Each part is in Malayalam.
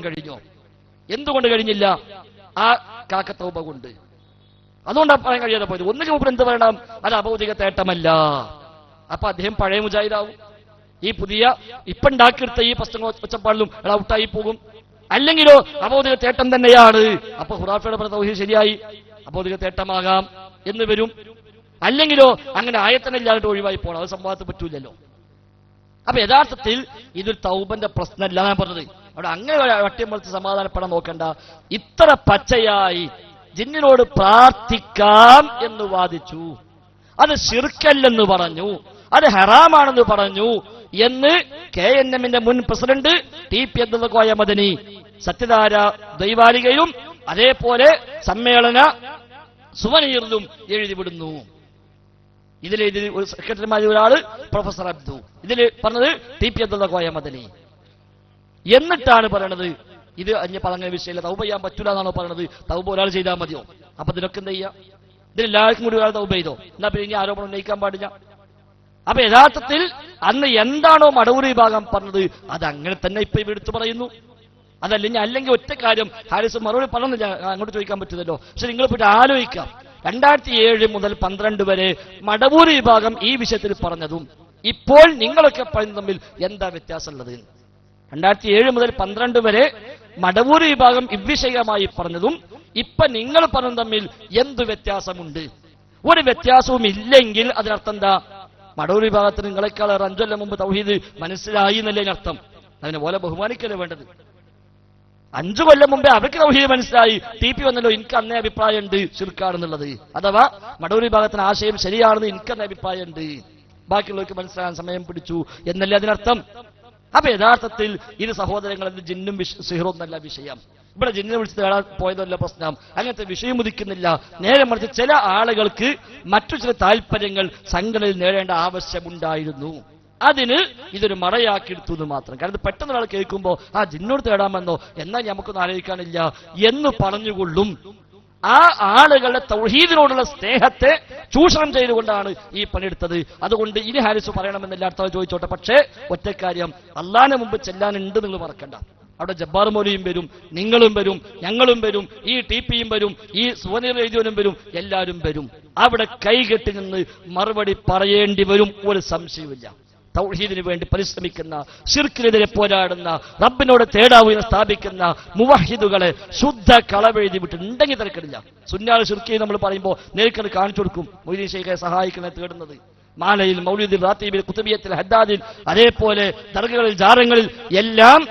കഴിഞ്ഞോ? എന്തുകൊണ്ട് കഴിഞ്ഞില്ല? ആ കാക്ക തൗബ കൊണ്ട്. അതുകൊണ്ടാണ് പറയാൻ കഴിയാതെ പോയത്. ഒന്നുകിൽ മൂപ്പർ എന്ത് പറയണം? അത് അഭൗതിക തേട്ടമല്ല. അപ്പൊ അദ്ദേഹം പഴയ മുജാഹിദാവും. ഈ പുതിയ ഇപ്പൊ ഉണ്ടാക്കിയെടുത്ത ഈ പ്രശ്നങ്ങൾ ഒച്ചപ്പാടിലും ഔട്ടായി പോകും. അല്ലെങ്കിലോ അഭൗതിക തേട്ടം തന്നെയാണ്. അപ്പൊ ഖുറാഫയുടെ പറഞ്ഞ തൗഹീദ് ശരിയായി, അഭൗതിക തേട്ടമാകാം എന്ന് വരും. അല്ലെങ്കിലോ അങ്ങനെ ആയത്തനല്ലായിട്ട് ഒഴിവായി പോകണം. അത് സംവാദത്തിൽ പറ്റൂലല്ലോ. അപ്പൊ യഥാർത്ഥത്തിൽ ഇതൊരു തൗബന്റെ പ്രശ്നമല്ല ഞാൻ പറഞ്ഞത്. അവിടെ അങ്ങനെ വട്ടിയമ്പളത്ത് സമാധാനപ്പെടാൻ നോക്കണ്ട. ഇത്ര പച്ചയായി ജിന്നിനോട് പ്രാർത്ഥിക്കാം എന്ന് വാദിച്ചു, അത് ശിർക്കല്ലെന്ന് പറഞ്ഞു, അത് ഹറാമാണെന്ന് പറഞ്ഞു എന്ന് KNM മുൻ പ്രസിഡന്റ് TP അബ്ദുൽ കോയ മദനി സത്യധാര ദൈവാലികയിലും അതേപോലെ സമ്മേളന സുവനീറിലും എഴുതിവിടുന്നു. ഇതിൽ സെക്രട്ടറിമാരിൽ ഒരാള് പ്രൊഫസർ അബ്ദു, ഇതില് പറഞ്ഞത് TP അബ്ദുൽ കോയ മദനി. എന്നിട്ടാണ് പറയണത് ഇത് അന്യ പദങ്ങൾ വിഷയമില്ല, തൗബ ചെയ്യാൻ പറ്റൂല എന്നാണോ പറയണത്? തൗബ ഒരാൾ ചെയ്താൽ മതിയോ? അപ്പൊ ഇതിനൊക്കെ എന്താ ചെയ്യാ? ഇതിലെല്ലാവർക്കും കൂടി ഒരാൾ തൗബ ചെയ്തോ? എന്നാ പിന്നെ ഇനി ആരോപണം ഉന്നയിക്കാൻ പാടില്ല. അപ്പൊ യഥാർത്ഥത്തിൽ അന്ന് എന്താണോ മടവൂർ വിഭാഗം പറഞ്ഞത് അത് അങ്ങനെ തന്നെ ഇപ്പൊ എടുത്തു പറയുന്നു. അല്ലെങ്കിൽ ഒറ്റ കാര്യം ഹാരിസ് മറുപടി പറഞ്ഞില്ല, അങ്ങോട്ട് ചോദിക്കാൻ പറ്റില്ലല്ലോ. പക്ഷെ നിങ്ങൾ പോയിട്ട് ആലോചിക്കാം, 2007 മുതൽ 12 വരെ മടവൂർ വിഭാഗം ഈ വിഷയത്തിൽ പറഞ്ഞതും ഇപ്പോൾ നിങ്ങളൊക്കെ പറയുന്നത് തമ്മിൽ എന്താ വ്യത്യാസമുള്ളത്? 2007 മുതൽ 12 വരെ മടവൂർ വിഭാഗം ഇവിഷയമായി പറഞ്ഞതും ഇപ്പൊ നിങ്ങൾ പറഞ്ഞതും തമ്മിൽ എന്ത് വ്യത്യാസമുണ്ട്? ഒരു വ്യത്യാസവും ഇല്ലെങ്കിൽ അതിനർത്ഥം എന്താ? മടവൂർ വിഭാഗത്തിന് നിങ്ങളെക്കാൾ 5 കൊല്ലം മുമ്പ് തൗഹീദ് മനസ്സിലായി എന്നല്ലേ അർത്ഥം. അതിനെ പോലെ ബഹുമാനിക്കല്ലേ വേണ്ടത്. 5 കൊല്ലം മുമ്പേ അവർക്ക് തൗഹീദ് മനസ്സിലായി, TP വന്നല്ലോ എനിക്ക് അന്നേ അഭിപ്രായം ഉണ്ട് ശിർക്കാണെന്നുള്ളത്. അഥവാ മടവൂർ വിഭാഗത്തിന് ആശയം ശരിയാണെന്ന് എനിക്കന്നേ അഭിപ്രായം ഉണ്ട്, ബാക്കിയുള്ളവർക്ക് മനസ്സിലാകാൻ സമയം പിടിച്ചു എന്നല്ലേ അതിനർത്ഥം. അപ്പൊ യഥാർത്ഥത്തിൽ ഇത് സഹോദരങ്ങൾ ജിന്നും സിഹറൊന്നല്ല വിഷയം. ഇവിടെ ജിന്നിനെ വിളിച്ച് തേടാൻ പോയതല്ല പ്രശ്നം. അങ്ങനത്തെ വിഷയം ഉദിക്കുന്നില്ല. നേരെ മറിച്ച് ചില ആളുകൾക്ക് മറ്റു ചില താല്പര്യങ്ങൾ സംഘടനയിൽ നേടേണ്ട ആവശ്യമുണ്ടായിരുന്നു. അതിന് ഇതൊരു മറയാക്കിയെടുത്തു എന്ന് മാത്രം. കാരണം പെട്ടെന്ന് ഒരാൾ കേൾക്കുമ്പോൾ ജിന്നോട് തേടാമെന്നോ എന്നാൽ നമുക്കൊന്നും ആലോചിക്കാനില്ല എന്ന് പറഞ്ഞുകൊള്ളും. ആ ആളുകളുടെ തൗഹീദിനോടുള്ള സ്നേഹത്തെ ചൂഷണം ചെയ്തുകൊണ്ടാണ് ഈ പണിയെടുത്തത്. അതുകൊണ്ട് ഇനി ഹാരിസ് പറയണമെന്നില്ല, അടുത്ത ചോദിച്ചോട്ടെ. പക്ഷേ ഒറ്റക്കാര്യം, അള്ളാഹിന് മുമ്പ് ചെല്ലാനുണ്ട് നിങ്ങൾ മറക്കണ്ട. അവിടെ ജബ്ബാർ മൗലിയും വരും, നിങ്ങളും വരും, ഞങ്ങളും വരും, ഈ TPയും വരും, ഈ സുവനീർ എഴുതിയവനും വരും, എല്ലാവരും വരും. അവിടെ കൈകെട്ടി നിന്ന് മറുപടി പറയേണ്ടി വരും, ഒരു സംശയമില്ല. തൗഹീദിന് വേണ്ടി പരിശ്രമിക്കുന്ന, ശിർക്കിനെതിരെ പോരാടുന്ന, റബ്ബിനോട് തേടാവുന്ന സ്ഥാപിക്കുന്ന മുവഹിദുകളെ ശുദ്ധ കളവെഴുതി വിട്ടിട്ടുണ്ടെങ്കിൽ തിരക്കിടില്ല. സുന്നാൾ ശിർക്ക് നമ്മൾ പറയുമ്പോൾ നേരിട്ട് കാണിച്ചു കൊടുക്കും. മൊയ്തീൻ ശൈഖെ സഹായിക്കണേ തേടുന്നത് മാലയിൽ, മൗലിദിൽ, റാത്തീബിൽ, കുതുബിയത്തിൽ, ഹദ്ദാദിൽ, അതേപോലെ ദർഗകളിൽ, ജാറങ്ങളിൽ എല്ലാം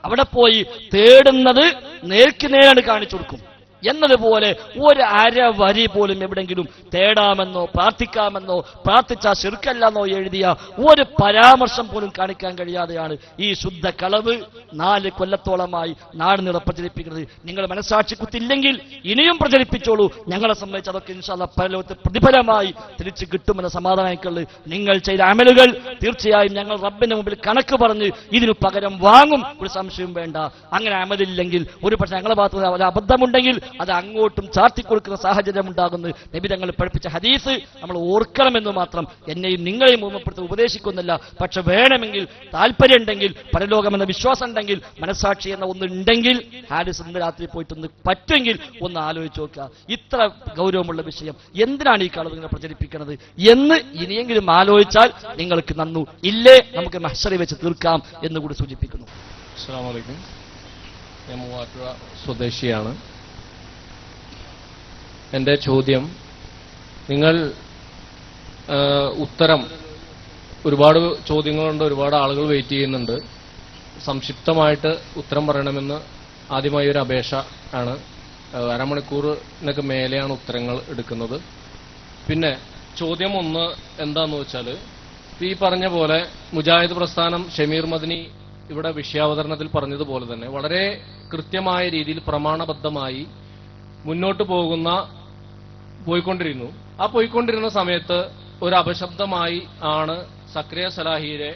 അവിടെ പോയി തേടുന്നത് നേർക്ക് നേരാണ് കാണിച്ചു കൊടുക്കും. എന്നതുപോലെ ഒരു അര വരി പോലും എവിടെങ്കിലും തേടാമെന്നോ പ്രാർത്ഥിക്കാമെന്നോ പ്രാർത്ഥിച്ച ശിർക്കല്ലെന്നോ എഴുതിയ ഒരു പരാമർശം പോലും കാണിക്കാൻ കഴിയാതെയാണ് ഈ ശുദ്ധ കളവ് 4 കൊല്ലത്തോളമായി നാടിനീളെ പ്രചരിപ്പിക്കുന്നത്. നിങ്ങൾ മനസ്സാക്ഷി കുത്തില്ലെങ്കിൽ ഇനിയും പ്രചരിപ്പിച്ചോളൂ. ഞങ്ങളെ സംബന്ധിച്ച് അതൊക്കെ ഇൻഷാ അല്ലാഹ് പരലോകത്ത് പ്രതിഫലമായി തിരിച്ചു കിട്ടുമെന്ന സമാധാനമായിക്കുള്ളത്. നിങ്ങൾ ചെയ്ത അമലുകൾ തീർച്ചയായും ഞങ്ങൾ റബ്ബിന്റെ മുമ്പിൽ കണക്ക് പറഞ്ഞ് ഇതിനു പകരം വാങ്ങും, ഒരു സംശയവും വേണ്ട. അങ്ങനെ അമലില്ലെങ്കിൽ ഒരു പക്ഷേ ഞങ്ങളെ ഭാഗത്ത് ഒരു അബദ്ധമുണ്ടെങ്കിൽ അത് അങ്ങോട്ടും ചാർത്തിക്കൊടുക്കുന്ന സാഹചര്യം ഉണ്ടാകുന്നു. നബി തങ്ങൾ പഠിപ്പിച്ച ഹദീസ് നമ്മൾ ഓർക്കണമെന്ന് മാത്രം. എന്നെയും നിങ്ങളെയും ഓർമ്മപ്പെടുത്തി ഉപദേശിക്കുന്നില്ല. പക്ഷെ വേണമെങ്കിൽ, താല്പര്യം ഉണ്ടെങ്കിൽ, പരലോകമെന്ന വിശ്വാസം ഉണ്ടെങ്കിൽ, മനസ്സാക്ഷി എന്ന ഒന്നുണ്ടെങ്കിൽ ഹാരിസ് ഇന്ന് രാത്രി പോയിട്ടൊന്ന് പറ്റുമെങ്കിൽ ഒന്ന് ആലോചിച്ച് നോക്കുക. ഇത്ര ഗൗരവമുള്ള വിഷയം എന്തിനാണ് ഈ കളവ് ഇങ്ങനെ പ്രചരിപ്പിക്കുന്നത് എന്ന് ഇനിയെങ്കിലും ആലോചിച്ചാൽ നിങ്ങൾക്ക് നന്നു. ഇല്ലേ നമുക്ക് മഹ്ശറിൽ വെച്ച് തീർക്കാം എന്നുകൂടി സൂചിപ്പിക്കുന്നു. അസ്സലാമു അലൈക്കും. ഞാൻ മൂവാറ്റുപുഴ സ്വദേശിയാണ്. എൻ്റെ ചോദ്യം, നിങ്ങൾ ഉത്തരം, ഒരുപാട് ചോദ്യങ്ങളുണ്ട്, ഒരുപാട് ആളുകൾ വെയിറ്റ് ചെയ്യുന്നുണ്ട്. സംക്ഷിപ്തമായിട്ട് ഉത്തരം പറയണമെന്ന് ആദ്യമായി ഒരു അപേക്ഷ ആണ്. അരമണിക്കൂറിനൊക്കെ മേലെയാണ് ഉത്തരങ്ങൾ എടുക്കുന്നത്. പിന്നെ ചോദ്യം 1 എന്താന്ന് വെച്ചാൽ, ഈ പറഞ്ഞ പോലെ മുജാഹിദ് പ്രസ്ഥാനം ഷമീർ മദനി ഇവിടെ വിഷയാവതരണത്തിൽ പറഞ്ഞതുപോലെ തന്നെ വളരെ കൃത്യമായ രീതിയിൽ പ്രമാണബദ്ധമായി മുന്നോട്ട് പോയിക്കൊണ്ടിരുന്നു. ആ പോയിക്കൊണ്ടിരുന്ന സമയത്ത് ഒരു അപശബ്ദമായി ആണ് സക്രിയ സലാഹിയുടെ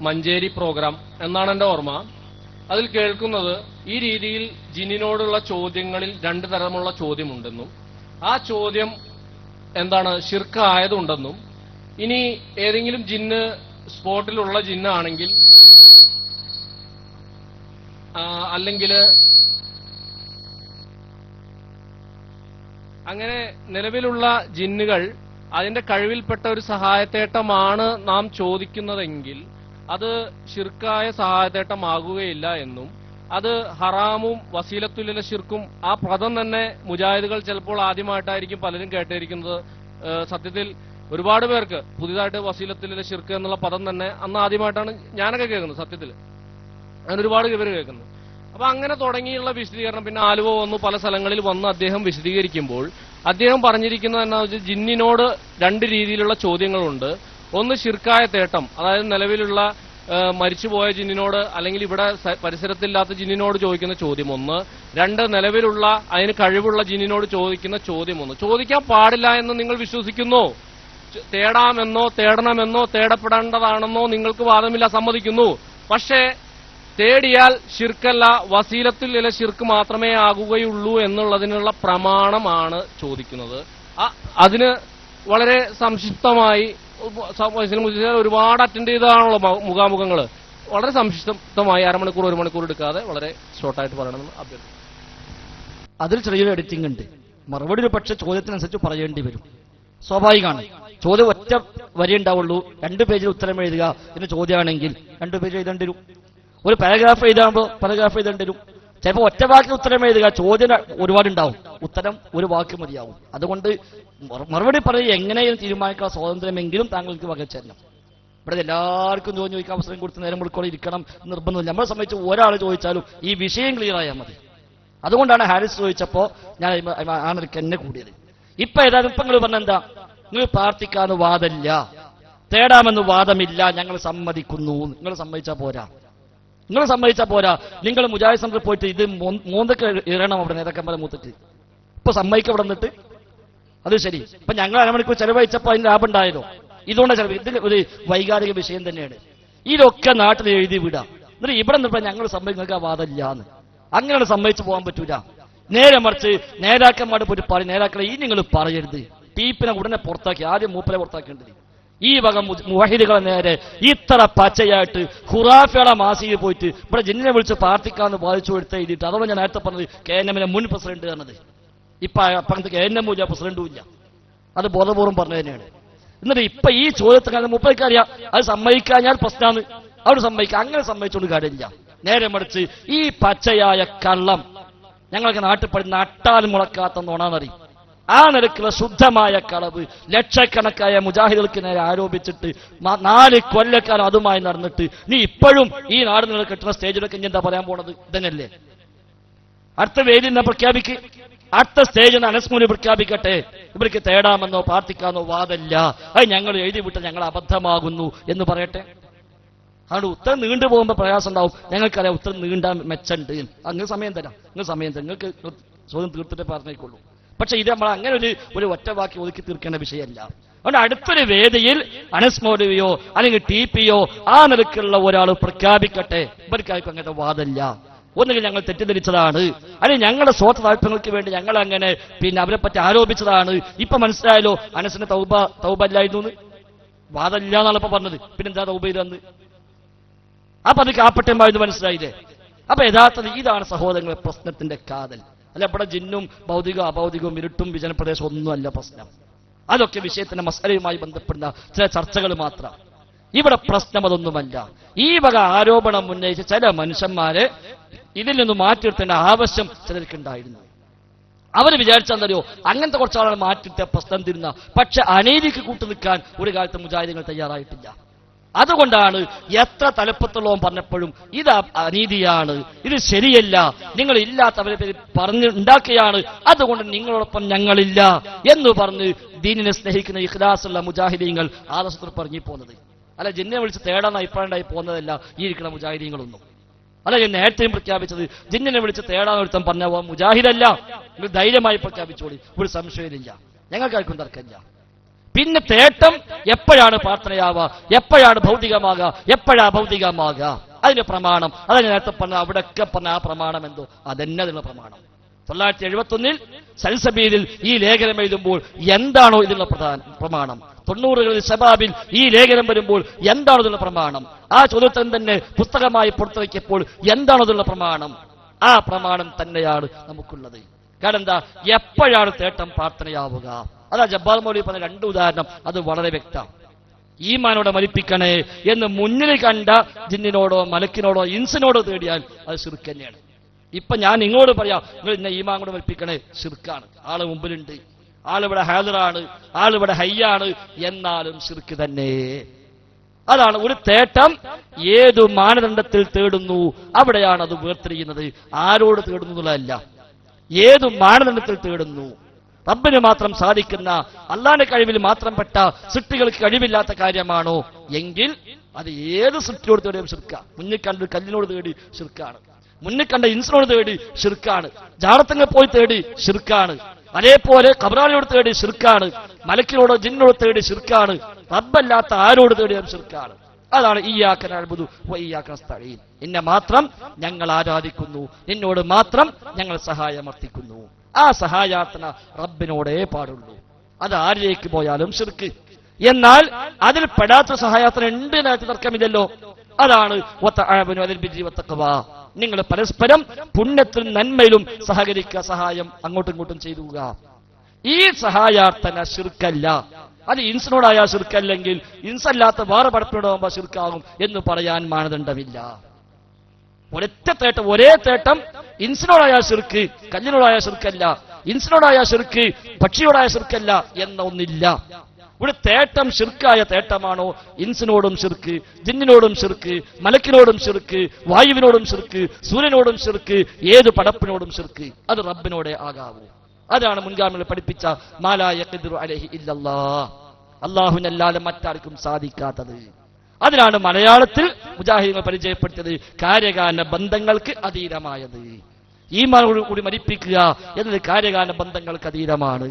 മഞ്ചേരി പ്രോഗ്രാം എന്നാണ് എൻ്റെ ഓർമ്മ. അതിൽ കേൾക്കുന്നത് ഈ രീതിയിൽ ജിന്നിനോടുള്ള ചോദ്യങ്ങളിൽ 2 തരമുള്ള ചോദ്യമുണ്ടെന്നും ആ ചോദ്യം എന്താണ് ശിർക്ക് ആയതുണ്ടെന്നും ഇനി ഏതെങ്കിലും ജിന്ന് സ്പോട്ടിലുള്ള ജിന്നാണെങ്കിൽ അല്ലെങ്കിൽ അങ്ങനെ നിലവിലുള്ള ജിന്നുകൾ അതിന്റെ കഴിവിൽപ്പെട്ട ഒരു സഹായത്തേട്ടമാണ് നാം ചോദിക്കുന്നതെങ്കിൽ അത് ശിർക്കായ സഹായത്തേട്ടമാകുകയില്ല എന്നും അത് ഹറാമും വസീലത്തുല്ലിലെ ശിർക്കും ആ പദം തന്നെ മുജാഹിദുകൾ ചിലപ്പോൾ ആദ്യമായിട്ടായിരിക്കും പലരും കേട്ടിരിക്കുന്നത്. സത്യത്തിൽ ഒരുപാട് പേർക്ക് പുതിയതായിട്ട് വസീലത്തുല്ലിലെ ശിർക്ക് എന്നുള്ള പദം തന്നെ അന്ന് ആദ്യമായിട്ടാണ് ഞാനൊക്കെ കേൾക്കുന്നത്. സത്യത്തിൽ അങ്ങനെ ഒരുപാട് പേര് കേൾക്കുന്നത്. അപ്പൊ അങ്ങനെ തുടങ്ങിയുള്ള വിശദീകരണം പിന്നെ ആലുവ വന്നു, പല സ്ഥലങ്ങളിൽ വന്ന് അദ്ദേഹം വിശദീകരിക്കുമ്പോൾ അദ്ദേഹം പറഞ്ഞിരിക്കുന്നത് എന്താ വെച്ചാൽ ജിന്നിനോട് രണ്ട് രീതിയിലുള്ള ചോദ്യങ്ങളുണ്ട്. ഒന്ന് ശിർക്കായ തേട്ടം, അതായത് നിലവിലുള്ള മരിച്ചുപോയ ജിന്നിനോട് അല്ലെങ്കിൽ ഇവിടെ പരിസരത്തില്ലാത്ത ജിന്നിനോട് ചോദിക്കുന്ന ചോദ്യം ഒന്ന്. രണ്ട്, നിലവിലുള്ള അതിന് കഴിവുള്ള ജിന്നിനോട് ചോദിക്കുന്ന ചോദ്യം ഒന്ന്. ചോദിക്കാൻ പാടില്ല എന്ന് നിങ്ങൾ വിശ്വസിക്കുന്നു? തേടാമെന്നോ തേടണമെന്നോ തേടപ്പെടേണ്ടതാണെന്നോ നിങ്ങൾക്ക് വാദമില്ല, സമ്മതിക്കുന്നു. പക്ഷേ തേടിയാൽ ശിർക്കല്ല, വസീലത്തിൽ ഇല ശിർക്ക് മാത്രമേ ആകുകയുള്ളൂ എന്നുള്ളതിനുള്ള പ്രമാണമാണ് ചോദിക്കുന്നത്. അതിന് വളരെ സംക്ഷിപ്തമായി ഒരുപാട് അറ്റൻഡ് ചെയ്തതാണല്ലോ മുഖാമുഖങ്ങൾ. വളരെ സംക്ഷിപ്തമായി 1/2 മണിക്കൂർ 1 മണിക്കൂർ എടുക്കാതെ വളരെ ഷോർട്ടായിട്ട് പറയണമെന്ന് അഭ്യർത്ഥിക്കുന്നു. അതിൽ ചെറിയൊരു എഡിറ്റിംഗ് ഉണ്ട്. മറുപടി ഒരു പക്ഷേ ചോദ്യത്തിനനുസരിച്ച് പറയേണ്ടി വരും, സ്വാഭാവികമാണ്. ചോദ്യം ഒറ്റ വരി ഉണ്ടാവുള്ളൂ, 2 പേജിൽ ഉത്തരം എഴുതുക എന്ന് ചോദ്യമാണെങ്കിൽ 2 പേജ് എഴുതേണ്ടി വരും. ഒരു പാരഗ്രാഫ് എഴുതാകുമ്പോൾ പാരഗ്രാഫ് എഴുതേണ്ടി വരും. ചിലപ്പോൾ ഒറ്റ വാക്കിൽ ഉത്തരം എഴുതുക, ചോദ്യം ഒരുപാടുണ്ടാവും, ഉത്തരം ഒരു വാക്ക് മതിയാവും. അതുകൊണ്ട് മറുപടി പറയുക എങ്ങനെയും തീരുമാനിക്കാനുള്ള സ്വാതന്ത്ര്യമെങ്കിലും താങ്കൾക്ക് വകച്ചേരണം. ഇവിടെ എല്ലാവർക്കും ചോദിക്കാൻ അവസരം കൊടുത്ത് നേരം കൊടുക്കോളം ഇരിക്കണം നിർബന്ധമില്ല. നമ്മളെ സംബന്ധിച്ച് ഒരാൾ ചോദിച്ചാലും ഈ വിഷയം ക്ലിയർ ആയാൽ മതി. അതുകൊണ്ടാണ് ഹാരിസ് ചോദിച്ചപ്പോൾ ഞാൻ ആണർക്ക് എന്നെ കൂടിയത്. ഇപ്പൊ ഏതായാലും ഇപ്പൊ നിങ്ങൾ പറഞ്ഞെന്താ, നിങ്ങൾ പ്രാർത്ഥിക്കാന്ന് വാദമില്ല, തേടാമെന്ന് വാദമില്ല, ഞങ്ങൾ സമ്മതിക്കുന്നു. നിങ്ങൾ സമ്മതിച്ചാൽ പോരാ, നിങ്ങൾ മുജാഹിദ് സെന്ററിൽ പോയിട്ട് ഇത് മൂന്നൊക്കെ ഇറണം അവിടെ നേതാക്കന്മാരെ മൂത്തിട്ട് ഇപ്പൊ സമ്മതിക്ക അവിടെ നിന്നിട്ട്. അത് ശരി, ഇപ്പൊ ഞങ്ങൾ 1/2 മണിക്കൂർ ചെലവഴിച്ചപ്പോ അതിന് ലാഭം ഉണ്ടായതോ? ഇതുകൊണ്ട് ചെലവ്. ഇതിന് ഒരു വൈകാരിക വിഷയം തന്നെയാണ്. ഇതൊക്കെ നാട്ടിൽ എഴുതി വിടാം. എന്നിട്ട് ഇവിടെ നിന്നിപ്പോ ഞങ്ങൾ സമ്മതിക്കാൻ വാദമില്ല എന്ന്. അങ്ങനെയാണ് സമ്മതിച്ചു പോകാൻ പറ്റൂല. നേരെ മറിച്ച് നേതാക്കന്മാർ പോയിട്ട് പറയും, നേതാക്കളെ ഈ നിങ്ങൾ പറയരുത്, ടീപ്പിനെ ഉടനെ പുറത്താക്കി, ആദ്യം മൂപ്പരെ പുറത്താക്കേണ്ടത്. ഈ വക മുവഹിദുകളെ നേരെ ഇത്ര പച്ചയായിട്ട് ഖുറാഫിയുടെ മാസികയിൽ പോയിട്ട് ഇവിടെ ജിന്നിനെ വിളിച്ച് പ്രാർത്ഥിക്കാന്ന് വാദിച്ചു കൊടുത്ത് എഴുതിയിട്ട്, അതോടെ ഞാൻ നേരത്തെ പറഞ്ഞത് KNM മുൻ പ്രസിഡന്റ് പറഞ്ഞത്. ഇപ്പൊ അപ്പുറത്ത് KNM ഇല്ല, പ്രസിഡന്റും ഇല്ല. അത് ബോധപൂർവ്വം പറഞ്ഞു തന്നെയാണ്. എന്നിട്ട് ഇപ്പൊ ഈ ചോദ്യത്തിന് മുപ്പതിക്കറിയാം അത് സമ്മതിക്കാഞ്ഞാൽ പ്രശ്നമാണ്, അവിടെ സമ്മതിക്കുക. അങ്ങനെ സമ്മതിച്ചുകൊണ്ട് കാര്യമില്ല. നേരെ മറിച്ച് ഈ പച്ചയായ കള്ളം ഞങ്ങൾക്ക് നാട്ടിൽ പഠിക്കുന്ന നട്ടാലും മുളക്കാത്ത നുണന്നറിയും. ആ നിലക്കുള്ള ശുദ്ധമായ കളവ് ലക്ഷക്കണക്കായ മുജാഹിദുകൾക്ക് നേരെ ആരോപിച്ചിട്ട് 4 കൊല്ലക്കാലം അതുമായി നടന്നിട്ട് നീ ഇപ്പോഴും ഈ നാട് നിങ്ങൾ കെട്ടുന്ന സ്റ്റേജിലൊക്കെ ഇനി എന്താ പറയാൻ പോണത്? ഇതന്നെയല്ലേ അടുത്ത വേദി എന്നാ പ്രഖ്യാപിക്ക്, അടുത്ത സ്റ്റേജിൽ അനസ്മൂലി പ്രഖ്യാപിക്കട്ടെ. ഇവർക്ക് തേടാമെന്നോ പ്രാർത്ഥിക്കാമെന്നോ വാദമില്ല, അത് ഞങ്ങൾ എഴുതി വിട്ട് ഞങ്ങൾ അബദ്ധമാകുന്നു എന്ന് പറയട്ടെ. അതുകൊണ്ട് ഉത്തരം നീണ്ടു പോകുമ്പോൾ പ്രയാസം ഉണ്ടാവും. ഞങ്ങൾക്കറിയാം ഉത്തരം നീണ്ടാൻ മെച്ചുണ്ട്. അങ്ങനെ സമയം തരാം, നിങ്ങൾക്ക് ചോദ്യം തീർത്തിട്ട് പറഞ്ഞേക്കുള്ളൂ. പക്ഷെ ഇത് നമ്മൾ അങ്ങനെ ഒരു ഒറ്റ വാക്കി ഒതുക്കി തീർക്കേണ്ട വിഷയമല്ല. അതുകൊണ്ട് അടുത്തൊരു വേദിയിൽ അനസ് മൗലവിയോ അല്ലെങ്കിൽ TPയോ ആ നിലക്കുള്ള ഒരാൾ പ്രഖ്യാപിക്കട്ടെ. ഇവർക്കാർക്കും അങ്ങനത്തെ വാദമില്ല. ഒന്നുകിൽ ഞങ്ങൾ തെറ്റിദ്ധരിച്ചതാണ്, അല്ലെങ്കിൽ ഞങ്ങളുടെ സ്വാർത്ഥ താല്പര്യങ്ങൾക്ക് വേണ്ടി ഞങ്ങൾ അങ്ങനെ അവരെ പറ്റി ആരോപിച്ചതാണ്. ഇപ്പൊ മനസ്സിലായല്ലോ അനസിന് തൗബ അല്ലായിരുന്നു, വാദമില്ല എന്നാണ് ഇപ്പൊ പറഞ്ഞത്. പിന്നെന്താ തൗബ ചെയ്തെന്ന്? അപ്പൊ അത് കാപ്പട്യമായിരുന്നു, മനസ്സിലായില്ലേ? അപ്പൊ യഥാർത്ഥത്തിൽ ഇതാണ് സഹോദരങ്ങളെ പ്രശ്നത്തിന്റെ കാതൽ. അല്ല ഇവിടെ ജിന്നും ഭൗതിക അഭൗതികവും ഇരുട്ടും വിജനപ്രദേശം ഒന്നുമല്ല പ്രശ്നം. അതൊക്കെ വിഷയത്തിന്റെ മസലയുമായി ബന്ധപ്പെടുന്ന ചില ചർച്ചകൾ മാത്രം. ഇവിടെ പ്രശ്നം അതൊന്നുമല്ല. ഈ വക ആരോപണം ഉന്നയിച്ച ചില മനുഷ്യന്മാരെ ഇതിൽ നിന്ന് മാറ്റിയെടുത്തേണ്ട ആവശ്യം ചിലർക്കുണ്ടായിരുന്നു. അവർ വിചാരിച്ചെന്തറിയോ, അങ്ങനത്തെ കുറച്ചാളുകൾ മാറ്റിയിട്ട് പ്രശ്നം തീരുന്ന. പക്ഷെ അനീതിക്ക് കൂട്ടുനിൽക്കാൻ ഒരു കാലത്ത് മുജാഹിദുകൾ തയ്യാറായിട്ടില്ല. അതുകൊണ്ടാണ് എത്ര തലപ്പത്തുള്ളവൻ പറഞ്ഞപ്പോഴും ഇത് അനീതിയാണ്, ഇത് ശരിയല്ല, നിങ്ങൾ ഇല്ലാത്തവരെ പേര് പറഞ്ഞ് ഉണ്ടാക്കിയാണ്, അതുകൊണ്ട് നിങ്ങളോടൊപ്പം ഞങ്ങളില്ല എന്ന് പറഞ്ഞ് ദീനിനെ സ്നേഹിക്കുന്ന ഇഖ്ലാസുള്ള മുജാഹിദീങ്ങൾ ആദർശത്തിൽ പറഞ്ഞു പോകുന്നത്. അല്ല ജിന്നെ വിളിച്ച് തേടാൻ അഭിപ്രായമുണ്ടായി പോകുന്നതല്ല ഈ ഇരിക്കുന്ന മുജാഹിദീങ്ങളൊന്നും. അല്ല ഞാൻ നേരത്തെയും പ്രഖ്യാപിച്ചത്, ജിന്നിനെ വിളിച്ച് തേടാൻ ഒരുത്തം പറഞ്ഞ മുജാഹിദല്ല, നിങ്ങൾ ധൈര്യമായി പ്രഖ്യാപിച്ചോളി, ഒരു സംശയമില്ല, ഞങ്ങൾക്കാർക്കും തർക്കമില്ല. പിന്നെ തേട്ടം എപ്പോഴാണ് പ്രാർത്ഥനയാവുക, എപ്പോഴാണ് ഭൗതികമാകുക, എപ്പോഴാ ഭൗതികമാകുക, അതിന്റെ പ്രമാണം അത് നേരത്തെ പറഞ്ഞ അവിടെയൊക്കെ പറഞ്ഞ ആ പ്രമാണം എന്തോ അതന്നെ അതിനുള്ള പ്രമാണം. 1971 സൽസബീലിൽ ഈ ലേഖനം എഴുതുമ്പോൾ എന്താണോ ഇതിനുള്ള പ്രമാണം, 90കളിൽ ശബാബിൽ ഈ ലേഖനം വരുമ്പോൾ എന്താണോ ഇതിനുള്ള പ്രമാണം, ആ ചോദ്യത്തിന് തന്നെ പുസ്തകമായി പുറത്തിറക്കിയപ്പോൾ എന്താണോ ഇതിനുള്ള പ്രമാണം, ആ പ്രമാണം തന്നെയാണ് നമുക്കുള്ളത്. കാരണം എന്താ, എപ്പോഴാണ് തേട്ടം പ്രാർത്ഥനയാവുക? അതാ ജബ്ബാർ മൗലവി പറഞ്ഞ 2 ഉദാഹരണം, അത് വളരെ വ്യക്തമാണ്. ഈമാനോടെ മരിപ്പിക്കണേ എന്ന് മുന്നിൽ കണ്ട ജിന്നിനോടോ മലക്കിനോടോ ഇൻസിനോടോ തേടിയാൽ അത് ശിർക്ക് തന്നെയാണ്. ഇപ്പൊ ഞാൻ നിങ്ങളോട് പറയാം, നിങ്ങൾ ഇന്ന ഈമാൻ കൂടെ മരിപ്പിക്കണേ, ശിർക്കാണ്. ആള് മുമ്പിലുണ്ട്, ആളിവിടെ ഹാദിറാണ്, ആളിവിടെ ഹയ്യാണ്, എന്നാലും ശിർക്ക് തന്നെ. അതാണ് ഒരു തേട്ടം ഏതു മാനദണ്ഡത്തിൽ തേടുന്നു അവിടെയാണ് അത് വേർതിരിയുന്നത്. ആരോട് തേടുന്നു എന്നുള്ളതല്ല, ഏതു മാനദണ്ഡത്തിൽ തേടുന്നു. റബ്ബിന് മാത്രം സാധിക്കുന്ന, അള്ളാന്റെ കഴിവിൽ മാത്രം പെട്ട സൃഷ്ടികൾക്ക് കഴിവില്ലാത്ത കാര്യമാണോ എങ്കിൽ അത് ഏത് സൃഷ്ടിയോട് തേടിയും ശിർക്കാണ്. മുന്നിൽ കണ്ട കല്ലിനോട് തേടി ശിർക്കാണ്, മുന്നിൽ കണ്ട ഇൻസിനോട് തേടി ശിർക്കാണ്, ജാറത്തങ്ങൾ പോയി തേടി ശിർക്കാണ്, അതേപോലെ ഖബറാളിയോട് തേടി ശിർക്കാണ്, മലക്കിനോടോ ജിന്നിനോട് തേടി ശിർക്കാണ്, റബ്ബല്ലാത്ത ആരോട് തേടിയും ശിർക്കാണ്. അതാണ് ഇയ്യാക നഅ്ബുദു വ ഇയ്യാക നസ്തഈൻ. നിന്നെ മാത്രം ഞങ്ങൾ ആരാധിക്കുന്നു, നിന്നോട് മാത്രം ഞങ്ങൾ സഹായമർത്ഥിക്കുന്നു. ആ സഹായാർത്ഥന റബ്ബിനോടേ പാടുള്ളൂ. അത് ആരിലേക്ക് പോയാലും ശിർക്ക്. എന്നാൽ അതിൽ പെടാത്ത സഹായാർത്ഥന ഉണ്ട് എന്നതിൽ തർക്കമില്ലല്ലോ. അതാണ് വതആവനു അലൽ ബിർരി വത്തഖ്വ. നിങ്ങൾ പരസ്പരം പുണ്യത്തിലും നന്മയിലും സഹകരിക്കുക, സഹായം അങ്ങോട്ടും ഇങ്ങോട്ടും ചെയ്തുക. ഈ സഹായാർത്ഥന ശിർക്കല്ല. അത് ഇൻസിനോടായ ശിർക്കല്ലെങ്കിൽ ഇൻസല്ലാത്ത വേറെ പടപ്പിനോടാകുമ്പോൾ ശിർക്കാകും എന്ന് പറയാൻ മാനദണ്ഡമില്ല. ഒരേ തേട്ടം ഇൻസിനോടായ ശിർക്ക് കല്ലിനോടായ ശിർക്കല്ല, ഇൻസിനോടായ ശിർക്ക് പക്ഷിയോടായ ശിർക്കല്ല എന്ന ഒന്നില്ല. ഇവിടെ തേട്ടം ശിർക്കായ തേട്ടമാണോ, ഇൻസിനോടും ശിർക്ക്, ജിന്നിനോടും ശിർക്ക്, മലക്കിനോടും ശിർക്ക്, വായുവിനോടും ശിർക്ക്, സൂര്യനോടും ശിർക്ക്, ഏത് പടപ്പിനോടും ശിർക്ക്, അത് റബ്ബിനോടെ ആകാവൂ. അതാണ് മുൻഗാമികൾ പഠിപ്പിച്ച മാലാ യഖ്ദിറു അലൈഹി ഇല്ലല്ലാഹ്, അല്ലാഹുവിനല്ലാതെ മറ്റാർക്കും സാധിക്കാത്തത്. അതിനാണ് മലയാളത്തിൽ മുജാഹിദുകൾ പരിചയപ്പെടുത്തിയത് കാര്യകാല ബന്ധങ്ങൾക്ക് അതീതമായത്. ഈമാനോട് കൂടി മരിപ്പിക്കുക എന്നത് കാര്യകാല ബന്ധങ്ങൾക്ക് അതീതമാണ്.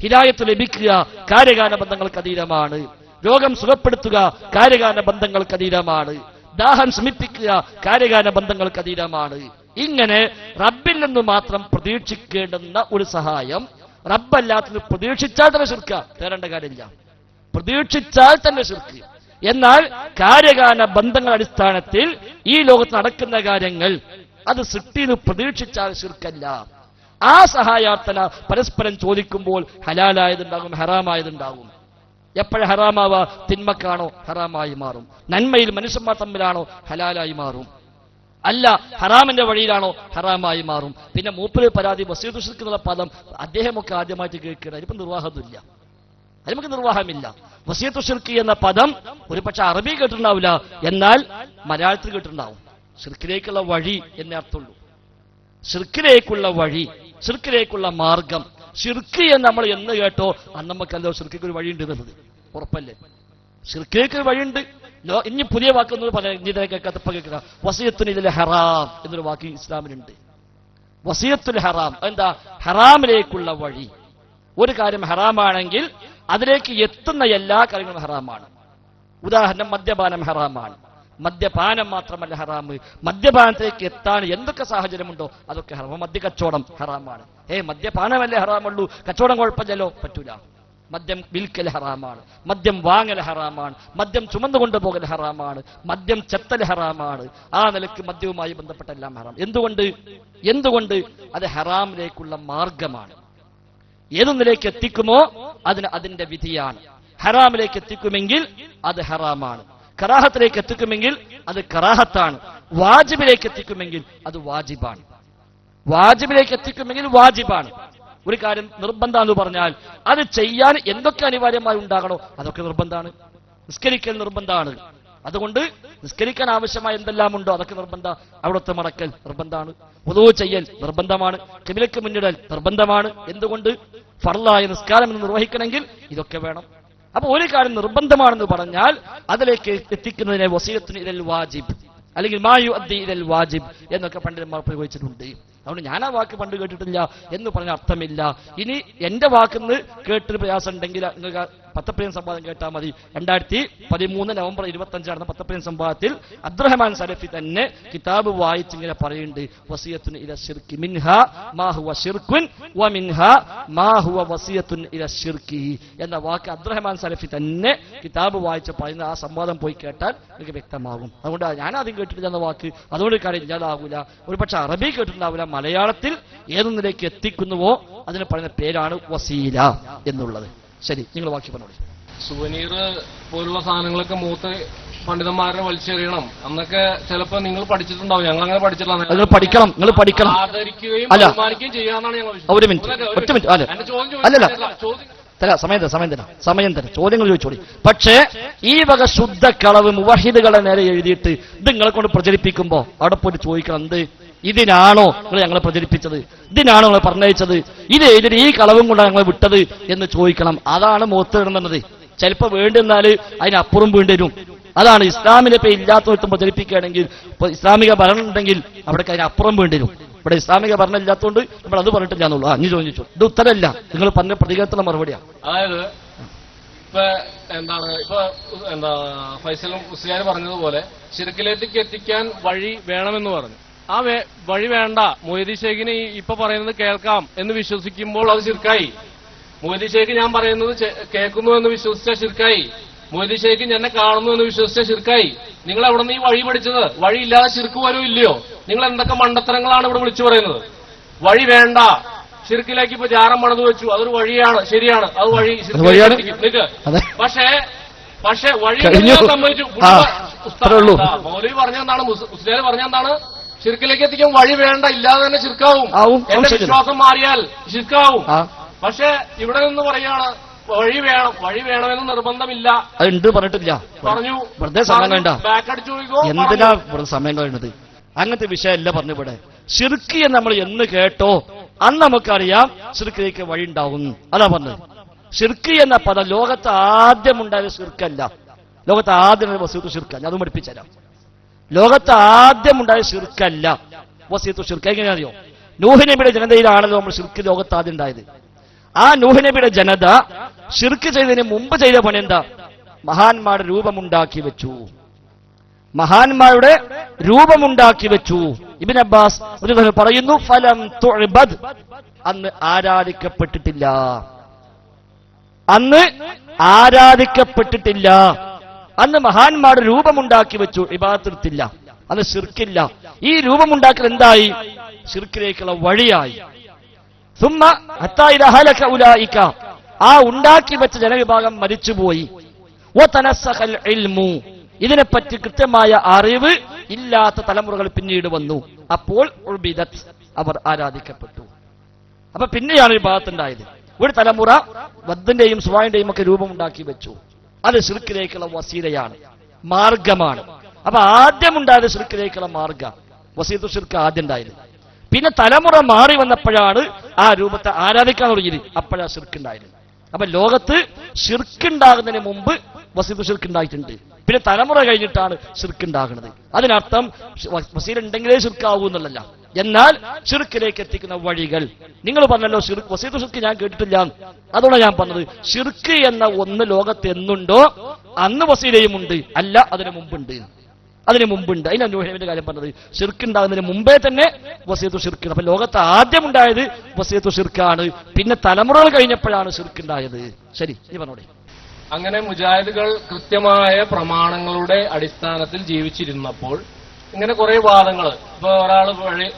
ഹിദായത്ത് ലഭിക്കുക കാര്യകാല ബന്ധങ്ങൾക്ക് അതീതമാണ്. രോഗം സുഖപ്പെടുത്തുക കാര്യകാല ബന്ധങ്ങൾക്ക് അതീതമാണ്. ദാഹം ശമിപ്പിക്കുക കാര്യകാല ബന്ധങ്ങൾക്ക് അതീതമാണ്. ഇങ്ങനെ റബ്ബിൽ നിന്ന് മാത്രം പ്രതീക്ഷിക്കേണ്ടുന്ന ഒരു സഹായം റബ്ബല്ലാത്തത് പ്രതീക്ഷിച്ചാൽ തന്നെ ശിർക്ക, തേടേണ്ട കാര്യമില്ല. പ്രതീക്ഷിച്ചാൽ തന്നെ ശിർക്ക്. എന്നാൽ കാര്യകാല ബന്ധങ്ങളുടെ അടിസ്ഥാനത്തിൽ ഈ ലോകത്ത് നടക്കുന്ന കാര്യങ്ങൾ അത് സൃഷ്ടിയിൽ പ്രതീക്ഷിച്ചാൽ ശിർക്കല്ല. ആ സഹായാർത്ഥന പരസ്പരം ചോദിക്കുമ്പോൾ ഹലാലായതുണ്ടാകും, ഹറാമായതുണ്ടാകും. എപ്പോഴും ഹറാമാവാ? തിന്മക്കാണോ ഹറാമായി മാറും. നന്മയിൽ മനുഷ്യന്മാർ തമ്മിലാണോ ഹലാലായി മാറും. അല്ല, ഹറാമിന്റെ വഴിയിലാണോ ഹറാമായി മാറും. പിന്നെ മൂപ്പര് പരാതി വസീയത്ത് ശിർക്ക് എന്നുള്ള പദം അദ്ദേഹമൊക്കെ ആദ്യമായിട്ട് കേൾക്കണം. അതിപ്പോ നിർവാഹമില്ല, അത് നമുക്ക് നിർവാഹമില്ല. വസീയത്ത് ശിർക്ക് എന്ന പദം ഒരു പക്ഷെ അറബി കേട്ടിട്ടുണ്ടാവില്ല, എന്നാൽ മലയാളത്തിൽ കേട്ടിട്ടുണ്ടാവും. ശിർക്കിലേക്കുള്ള വഴി എന്നേ അർത്ഥമുള്ളൂ. ശിർക്കിലേക്കുള്ള വഴി, ശിർക്കിലേക്കുള്ള മാർഗം. ശിർക്ക് എന്ന് നമ്മൾ എന്ന് കേട്ടോ അന്ന് നമുക്കല്ലോ ശിർക്കിക്ക് ഒരു വഴിയുണ്ട് എന്നുള്ളത് ഉറപ്പല്ലേ? ശിർക്കിലേക്ക് ഒരു വഴിയുണ്ട്. ഇനി പുതിയ വാക്കൊന്നും പറയാം, ഇനി കേൾക്കാത്തപ്പ കേൾക്കുക. വസിയത്തുൽ ഹറാം എന്നൊരു വാക്ക് ഇസ്ലാമിലുണ്ട്. വസിയത്തുൽ ഹറാം എന്താ? ഹറാമിലേക്കുള്ള വഴി. ഒരു കാര്യം ഹറാമാണെങ്കിൽ അതിലേക്ക് എത്തുന്ന എല്ലാ കാര്യങ്ങളും ഹറാമാണ്. ഉദാഹരണം, മദ്യപാനം ഹറാമാണ്. മദ്യപാനം മാത്രമല്ല ഹറാമ്, മദ്യപാനത്തിലേക്ക് എത്താൻ എന്തൊക്കെ സാഹചര്യമുണ്ടോ അതൊക്കെ ഹറാം. മദ്യക്കച്ചവടം ഹറാമാണ്. മദ്യപാനമല്ലേ ഹറാമുള്ളൂ, കച്ചവടം കുഴപ്പമില്ലല്ലോ, പറ്റൂല. മദ്യം വിൽക്കൽ ഹറാമാണ്, മദ്യം വാങ്ങൽ ഹറാമാണ്, മദ്യം ചുമന്നു കൊണ്ടുപോകൽ ഹറാമാണ്, മദ്യം ചെത്തൽ ഹറാമാണ്. ആ നിലയ്ക്ക് മദ്യവുമായി ബന്ധപ്പെട്ട എല്ലാം ഹറാം. എന്തുകൊണ്ട്? അത് ഹറാമിലേക്കുള്ള മാർഗമാണ്. ഏതൊന്നിലേക്ക് എത്തിക്കുമോ അതിന്റെ വിധിയാണ്. ഹറാമിലേക്ക് എത്തിക്കുമെങ്കിൽ അത് ഹറാമാണ്, കറാഹത്തിലേക്ക് എത്തിക്കുമെങ്കിൽ അത് കറാഹത്താണ്, വാജിബിലേക്ക് എത്തിക്കുമെങ്കിൽ അത് വാജിബാണ്. വാജിബിലേക്ക് എത്തിക്കുമെങ്കിൽ വാജിബാണ്. ഒരു കാര്യം നിർബന്ധം എന്ന് പറഞ്ഞാൽ അത് ചെയ്യാൻ എന്തൊക്കെ അനിവാര്യമായി ഉണ്ടാകണോ അതൊക്കെ നിർബന്ധമാണ്. നിസ്കരിക്കൽ നിർബന്ധമാണ്. അതുകൊണ്ട് നിസ്കരിക്കാൻ ആവശ്യമായ എന്തെല്ലാം ഉണ്ടോ അതൊക്കെ നിർബന്ധ. അവിടുത്തെ മടക്കൽ നിർബന്ധമാണ്. വുളൂ ചെയ്യൽ നിർബന്ധമാണ്. ഖിബിലക്ക് മുന്നിടൽ നിർബന്ധമാണ്. എന്തുകൊണ്ട്? ഫർളായ നിസ്കാരം നിർവഹിക്കണമെങ്കിൽ ഇതൊക്കെ വേണം. അപ്പൊ ഒരു കാര്യം നിർബന്ധമാണെന്ന് പറഞ്ഞാൽ അതിലേക്ക് എത്തിക്കുന്നതിനെ വസിയത്തുൻ ഇലൽ വാജിബ് അല്ലെങ്കിൽ മാ യുഅദ്ദി ഇലൽ വാജിബ് എന്നൊക്കെ പണ്ഡിതന്മാർ പ്രയോഗിച്ചിട്ടുണ്ട്. അതുകൊണ്ട് ഞാൻ ആ വാക്ക് പണ്ട് കേട്ടിട്ടില്ല എന്ന് പറഞ്ഞ അർത്ഥമില്ല. ഇനി എന്റെ വാക്കിന്ന് കേട്ടൊരു പ്രയാസം ഉണ്ടെങ്കിൽ നിങ്ങൾക്ക് പത്തപ്പയ്യൻ സംവാദം കേട്ടാൽ മതി. 2013 നവംബർ 25 നടന്ന പത്തപ്പയ്യൻ സംവാദത്തിൽ അബ്ദുറഹ്മാൻ സലഫി തന്നെ കിതാബ് വായിച്ചിങ്ങനെ പറയുന്നുണ്ട്, വസിയത്തുൻ ഇല ശിർക്കി മിൻഹാ മാ ഹുവ ശിർകുൻ വ മിൻഹാ മാ ഹുവ വസിയത്തുൻ ഇല ശിർക്കി എന്ന വാക്ക് അബ്ദുറഹ്മാൻ സലഫി തന്നെ കിതാബ് വായിച്ച് പറയുന്ന ആ സംവാദം പോയി കേട്ടാൽ നിങ്ങൾക്ക് വ്യക്തമാകും. അതുകൊണ്ട് ഞാൻ ആദ്യം കേട്ടിട്ടില്ല എന്ന വാക്ക് അതുകൊണ്ട് കാര്യം ഇല്ലാതാവൂല. ഒരു പക്ഷെ അറബി കേട്ടിട്ടുണ്ടാവില്ല, മലയാളത്തിൽ ഏതൊന്നിലേക്ക് എത്തിക്കുന്നുവോ അതിന് പറയുന്ന പേരാണ് വസീല എന്നുള്ളത്. ശരി, നിങ്ങൾ ബാക്കി പറഞ്ഞോളൂ. സുവനീർ പോലുള്ള സാധനങ്ങളൊക്കെ മൂത്ത് പണ്ഡിതന്മാരെ വലിച്ചെറിയണം എന്നൊക്കെ ചിലപ്പോ നിങ്ങൾ പഠിച്ചിട്ടുണ്ടാവും. ഞങ്ങൾ അങ്ങനെ പഠിച്ചിട്ടില്ല. നിങ്ങൾ പഠിക്കണം, നിങ്ങൾ പഠിക്കണം. ആദരിക്കുകയും അല്ല, ബഹുമാനിക്കുകയും ചെയ്യാന്നാണ് ഞങ്ങൾ ഒരു മിനിറ്റ്, ഒറ്റ മിനിറ്റ്. അല്ലല്ല, തരാം, സമയം തരാം, ചോദ്യങ്ങൾ ചോദിച്ചോളി. പക്ഷേ ഈ വക ശുദ്ധ കളവ് മുവഹിദുകളെ നേരെ എഴുതിയിട്ട് ഇത് നിങ്ങളെ കൊണ്ട് പ്രചരിപ്പിക്കുമ്പോ അവിടെ പോയിട്ട് ചോദിക്കണം, എന്ത് ഇതിനാണോ നിങ്ങൾ ഞങ്ങളെ പ്രചരിപ്പിച്ചത്, ഇതിനാണോ നിങ്ങൾ പറഞ്ഞയച്ചത്, ഇത് എഴുതിയിട്ട് ഈ കളവും കൊണ്ടാണ് ഞങ്ങൾ വിട്ടത് എന്ന് ചോദിക്കണം. അതാണ് മോത്തിടുന്നത്. ചിലപ്പോൾ വേണ്ടുന്നാല് അതിനപ്പുറം വേണ്ടിവരും. അതാണ് ഇസ്ലാമിനെ ഇപ്പൊ ഇല്ലാത്തവരും പ്രചരിപ്പിക്കുകയാണെങ്കിൽ, ഇപ്പൊ ഇസ്ലാമിക ഭരണം ഉണ്ടെങ്കിൽ അവിടേക്ക് അതിനപ്പുറം വേണ്ടിവരും. ഇവിടെ ഇസ്ലാമിക ഭരണം ഇല്ലാത്തതുകൊണ്ട് നമ്മൾ അത് പറഞ്ഞിട്ടില്ല എന്നുള്ളൂ. അഞ്ഞു ചോദിച്ചു, ഇത് ഉത്തരമല്ല, നിങ്ങൾ പറഞ്ഞ പ്രതികരണത്തിലുള്ള മറുപടിയാണ്. അതായത് ഇപ്പൊ ഫൈസൽ മുസ്ലിയാർ പറഞ്ഞതുപോലെ ശിർക്കിലേക്ക് എത്തിക്കാൻ വഴി വേണമെന്ന് പറഞ്ഞു. ആ വഴി വേണ്ട, മൊയ്തി ഷേഖിന് ഇപ്പൊ പറയുന്നത് കേൾക്കാം എന്ന് വിശ്വസിക്കുമ്പോൾ അത് ശിർക്കായി. മൊയ്തി ഷേഖ് ഞാൻ പറയുന്നത് കേൾക്കുന്നു എന്ന് വിശ്വസിച്ച ശിർക്കായി. മൊയ്തി ഷേഖ് എന്നെ കാണുന്നു എന്ന് വിശ്വസിച്ച ശിർക്കായി. നിങ്ങൾ എവിടെ നിന്ന് ഈ വഴി പഠിച്ചത്? വഴി ഇല്ലാതെ ശിർക്ക് വരും ഇല്ലയോ? നിങ്ങൾ എന്തൊക്കെ മണ്ടത്തരങ്ങളാണ് ഇവിടെ വിളിച്ചു പറയുന്നത്? വഴി വേണ്ട, ശിർക്കിലേക്ക് ഇപ്പൊ ജാറം പണിത് വെച്ചു, അതൊരു വഴിയാണ്, ശരിയാണ്, അത് വഴി പക്ഷേ വഴി സംഭവിച്ചു. മൗലവി പറഞ്ഞെന്താണ്, മുസ്ലിം പറഞ്ഞെന്താണ്, ശിർക്കിലേക്ക് എത്തിക്കാൻ വഴി വേണ്ട, ഇല്ലാതെ തന്നെ ശിർക്കാവും. എന്റെ വിശ്വാസം മാറിയാൽ ശിർക്കാവും. പക്ഷെ ഇവിടെ നിന്ന് പറയാണ് വഴി വേണം, വഴി വേണമെന്ന് നിർബന്ധമില്ല. അതുണ്ട്, പറഞ്ഞിട്ടില്ല. പറഞ്ഞു, വെറുതെ സമയം വേണ്ട, ബാക്കടിച്ചു ചോദിക്കോ, എന്തിനാ വെറുതെ സമയം കഴിയുന്നത്? അങ്ങനത്തെ വിഷയമല്ല പറഞ്ഞു. ഇവിടെ ശിർക്ക് എന്ന് നമ്മൾ എന്ന് കേട്ടോ അന്ന് നമുക്കറിയാം ശിർക്കിലേക്ക് വഴി ഉണ്ടാവും. അതാ പറഞ്ഞത്. ശിർക്ക് എന്ന പദം ലോകത്ത് ആദ്യം ഉണ്ടായ ശിർക്കല്ല, ലോകത്ത് ആദ്യം വസീയത്തു ശിർക്കല്ല. അതും പഠിപ്പിച്ചുതരാം. ലോകത്ത് ആദ്യം ഉണ്ടായ ശിർക്കല്ല വസീയത്തു ശിർക്ക്. എങ്ങനെയാണെന്നറിയോ? നൂഹ് നബിയുടെ ജനതയിലാണല്ലോ നമ്മൾ ശിർക്ക് ലോകത്ത് ആദ്യം ഉണ്ടായത്. ആ നൂഹ് നബിയുടെ ജനത ശിർക്ക് ചെയ്തതിന് മുമ്പ് ചെയ്ത പണി എന്താ? മഹാന്മാരുടെ രൂപമുണ്ടാക്കി വെച്ചു. മഹാന്മാരുടെ രൂപമുണ്ടാക്കി വെച്ചു. ഇബ്നു അബ്ബാസ് പറയുന്നു, ഫലം തുഅബദ്, അന്ന് ആരാധിക്കപ്പെട്ടിട്ടില്ല. അന്ന് ആരാധിക്കപ്പെട്ടിട്ടില്ല. അന്ന് മഹാന്മാരുടെ രൂപമുണ്ടാക്കി വെച്ചു, ഇബാദത്തില്ല. അന്ന് ശിർക്കില്ല. ഈ രൂപമുണ്ടാക്കൽ എന്തായി? ശിർക്കിലേക്കുള്ള വഴിയായി. സുമ്മ ഹത്താ ഇദാ ഹലക ഉലൈക, ആ ഉണ്ടാക്കി വെച്ച ജനവിഭാഗം മരിച്ചുപോയി. വതനസ്സഖൽ ഇൽമു, ഇതിനെപ്പറ്റി കൃത്യമായ അറിവ് ഇല്ലാത്ത തലമുറകൾ പിന്നീട് വന്നു. അപ്പോൾ ഉബിദത്ത്, അവർ ആരാധിക്കപ്പെട്ടു. അപ്പൊ പിന്നെയാണ് ഈ ഭാഗത്തുണ്ടായത്. ഒരു തലമുറ വദ്ദിന്റെയും സുവായിന്റെയും ഒക്കെ രൂപമുണ്ടാക്കി വെച്ചു. അത് ശിർക്കിലേക്കുള്ള വസീലയാണ്, മാർഗമാണ്. അപ്പൊ ആദ്യമുണ്ടായത് ശിർക്കിലേക്കുള്ള മാർഗ, വസീയത്തു ശിർക്ക് ആദ്യം ഉണ്ടായത്. പിന്നെ തലമുറ മാറി വന്നപ്പോഴാണ് ആ രൂപത്തെ ആരാധിക്കാൻ തുടങ്ങിയത്. അപ്പോഴാണ് ശിർക്കുണ്ടായത്. അപ്പൊ ലോകത്ത് ശിർക്കുണ്ടാകുന്നതിന് മുമ്പ് വസീയത്തു ശിർക്ക് ഉണ്ടായിട്ടുണ്ട്. പിന്നെ തലമുറ കഴിഞ്ഞിട്ടാണ് ശിർക്കുണ്ടാകുന്നത്. അതിനർത്ഥം വസീല ഉണ്ടെങ്കിലേ ശിർക്കാവൂ എന്നുള്ളതല്ല. എന്നാൽ ശിർക്കിലേക്ക് എത്തിക്കുന്ന വഴികൾ നിങ്ങൾ പറഞ്ഞല്ലോ. വസീയത്തു ശിർക്ക് ഞാൻ കേട്ടിട്ടില്ല, അതുകൊണ്ട് ഞാൻ പറഞ്ഞത് ശിർക്ക് എന്ന ഒന്ന് ലോകത്ത് എന്നുണ്ടോ അന്ന് വസീലയും ഉണ്ട്, അല്ല അതിന് മുമ്പുണ്ട്. അതിനാണ് നൂഹ് നബിയുടെ കാര്യം പറഞ്ഞത്. ശിർക്ക് ഉണ്ടാകുന്നതിന് മുമ്പേ തന്നെ വസീയത്തു ശിർക്ക്. അപ്പൊ ലോകത്ത് ആദ്യം ഉണ്ടായത് വസീയത്തു ശിർക്കാണ്. പിന്നെ തലമുറകൾ കഴിഞ്ഞപ്പോഴാണ് ശിർക്ക് ഉണ്ടായത്. ശരി, നീ പറഞ്ഞോടെ. അങ്ങനെ മുജാഹിദുകൾ കൃത്യമായ പ്രമാണങ്ങളുടെ അടിസ്ഥാനത്തിൽ ജീവിച്ചിരുന്നപ്പോൾ ഇങ്ങനെ കുറെ വാദങ്ങൾ. ഇപ്പൊ ഒരാൾ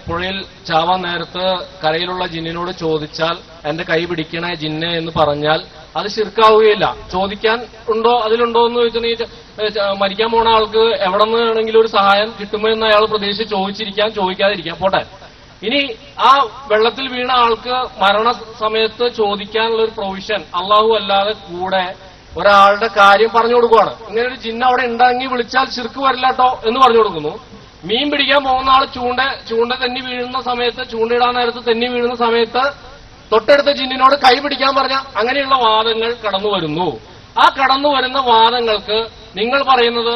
പുഴയിൽ ചാവാൻ നേരത്ത് കരയിലുള്ള ജിന്നിനോട് ചോദിച്ചാൽ എന്റെ കൈ പിടിക്കണേ ജിന്നെ എന്ന് പറഞ്ഞാൽ അത് ശിർക്കാവുകയില്ല. ചോദിക്കാൻ ഉണ്ടോ, അതിലുണ്ടോ എന്ന് ചോദിച്ചാൽ മരിക്കാൻ പോണ ആൾക്ക് എവിടെ നിന്നാണെങ്കിലും ഒരു സഹായം കിട്ടുമോ എന്ന് അയാൾ പ്രതീക്ഷിച്ച് ചോദിക്കാതിരിക്കാം, പോട്ടെ. ഇനി ആ വെള്ളത്തിൽ വീണ ആൾക്ക് മരണ സമയത്ത് ചോദിക്കാനുള്ള ഒരു പ്രൊവിഷൻ അള്ളാഹു അല്ലാതെ കൂടെ ഒരാളുടെ കാര്യം പറഞ്ഞു കൊടുക്കുവാണ്. ഇങ്ങനെ ഒരു ജിന്ന അവിടെ ഉണ്ടെങ്കിൽ വിളിച്ചാൽ ശിർക്ക് വരില്ല കേട്ടോ എന്ന് പറഞ്ഞു കൊടുക്കുന്നു. മീൻ പിടിക്കാൻ പോകുന്ന ആൾ ചൂണ്ട തെന്നി വീഴുന്ന സമയത്ത്, ചൂണ്ടയിടാൻ നേരത്ത് തെന്നി വീഴുന്ന സമയത്ത് തൊട്ടടുത്ത ജിന്നിനോട് കൈ പിടിക്കാൻ പറഞ്ഞ അങ്ങനെയുള്ള വാദങ്ങൾ കടന്നു വരുന്നു. ആ കടന്നു വരുന്ന വാദങ്ങൾക്ക് നിങ്ങൾ പറയുന്നത്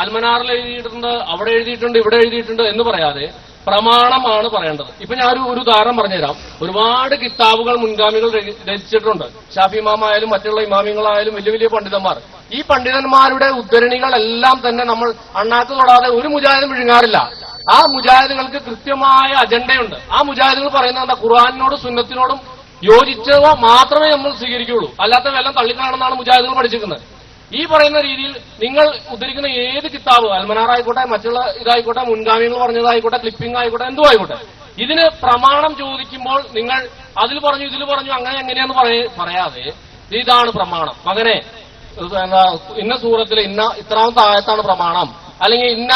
അൽമനാറിൽ എഴുതിയിട്ടുണ്ട്, അവിടെ എഴുതിയിട്ടുണ്ട്, ഇവിടെ എഴുതിയിട്ടുണ്ട് എന്ന് പറയാതെ പ്രമാണമാണ് പറയേണ്ടത്. ഇപ്പൊ ഞാൻ ഒരു ഉദാഹരണം പറഞ്ഞുതരാം. ഒരുപാട് കിതാബുകൾ മുൻഗാമികൾ രചിച്ചിട്ടുണ്ട്. ഷാഫി ഇമാമായാലും മറ്റുള്ള ഇമാമിങ്ങളായാലും വലിയ വലിയ പണ്ഡിതന്മാർ. ഈ പണ്ഡിതന്മാരുടെ ഉദ്ധരണികളെല്ലാം തന്നെ നമ്മൾ അണ്ണാക്ക് തൊടാതെ ഒരു മുജാഹിദും വിഴുങ്ങാറില്ല. ആ മുജാഹിദുകൾക്ക് കൃത്യമായ അജണ്ടയുണ്ട്. ആ മുജാഹിദുകൾ പറയുന്നത് എന്താ? ഖുർആനിനോടും സുന്നത്തിനോടും യോജിച്ചവ മാത്രമേ നമ്മൾ സ്വീകരിക്കുകയുള്ളൂ. അല്ലാത്ത വെല്ലം തള്ളിക്കാണെന്നാണ് മുജാഹിദുകൾ പഠിച്ചിരിക്കുന്നത്. ഈ പറയുന്ന രീതിയിൽ നിങ്ങൾ ഉദ്ധരിക്കുന്ന ഏത് കിതാബ്, അൽമനാറായിക്കോട്ടെ, മറ്റുള്ള ഇതായിക്കോട്ടെ, മുൻഗാമികൾ പറഞ്ഞതായിക്കോട്ടെ, ക്ലിപ്പിംഗ് ആയിക്കോട്ടെ, എന്തും ആയിക്കോട്ടെ, ഇതിന് പ്രമാണം ചോദിക്കുമ്പോൾ നിങ്ങൾ അതിൽ പറഞ്ഞു ഇതിൽ പറഞ്ഞു അങ്ങനെ എങ്ങനെയാന്ന് പറയാതെ ഇതാണ് പ്രമാണം, മകനെ ഇന്ന സൂറത്തിൽ ഇത്രാമത്തെ ആയത്താണ് പ്രമാണം, അല്ലെങ്കിൽ ഇന്ന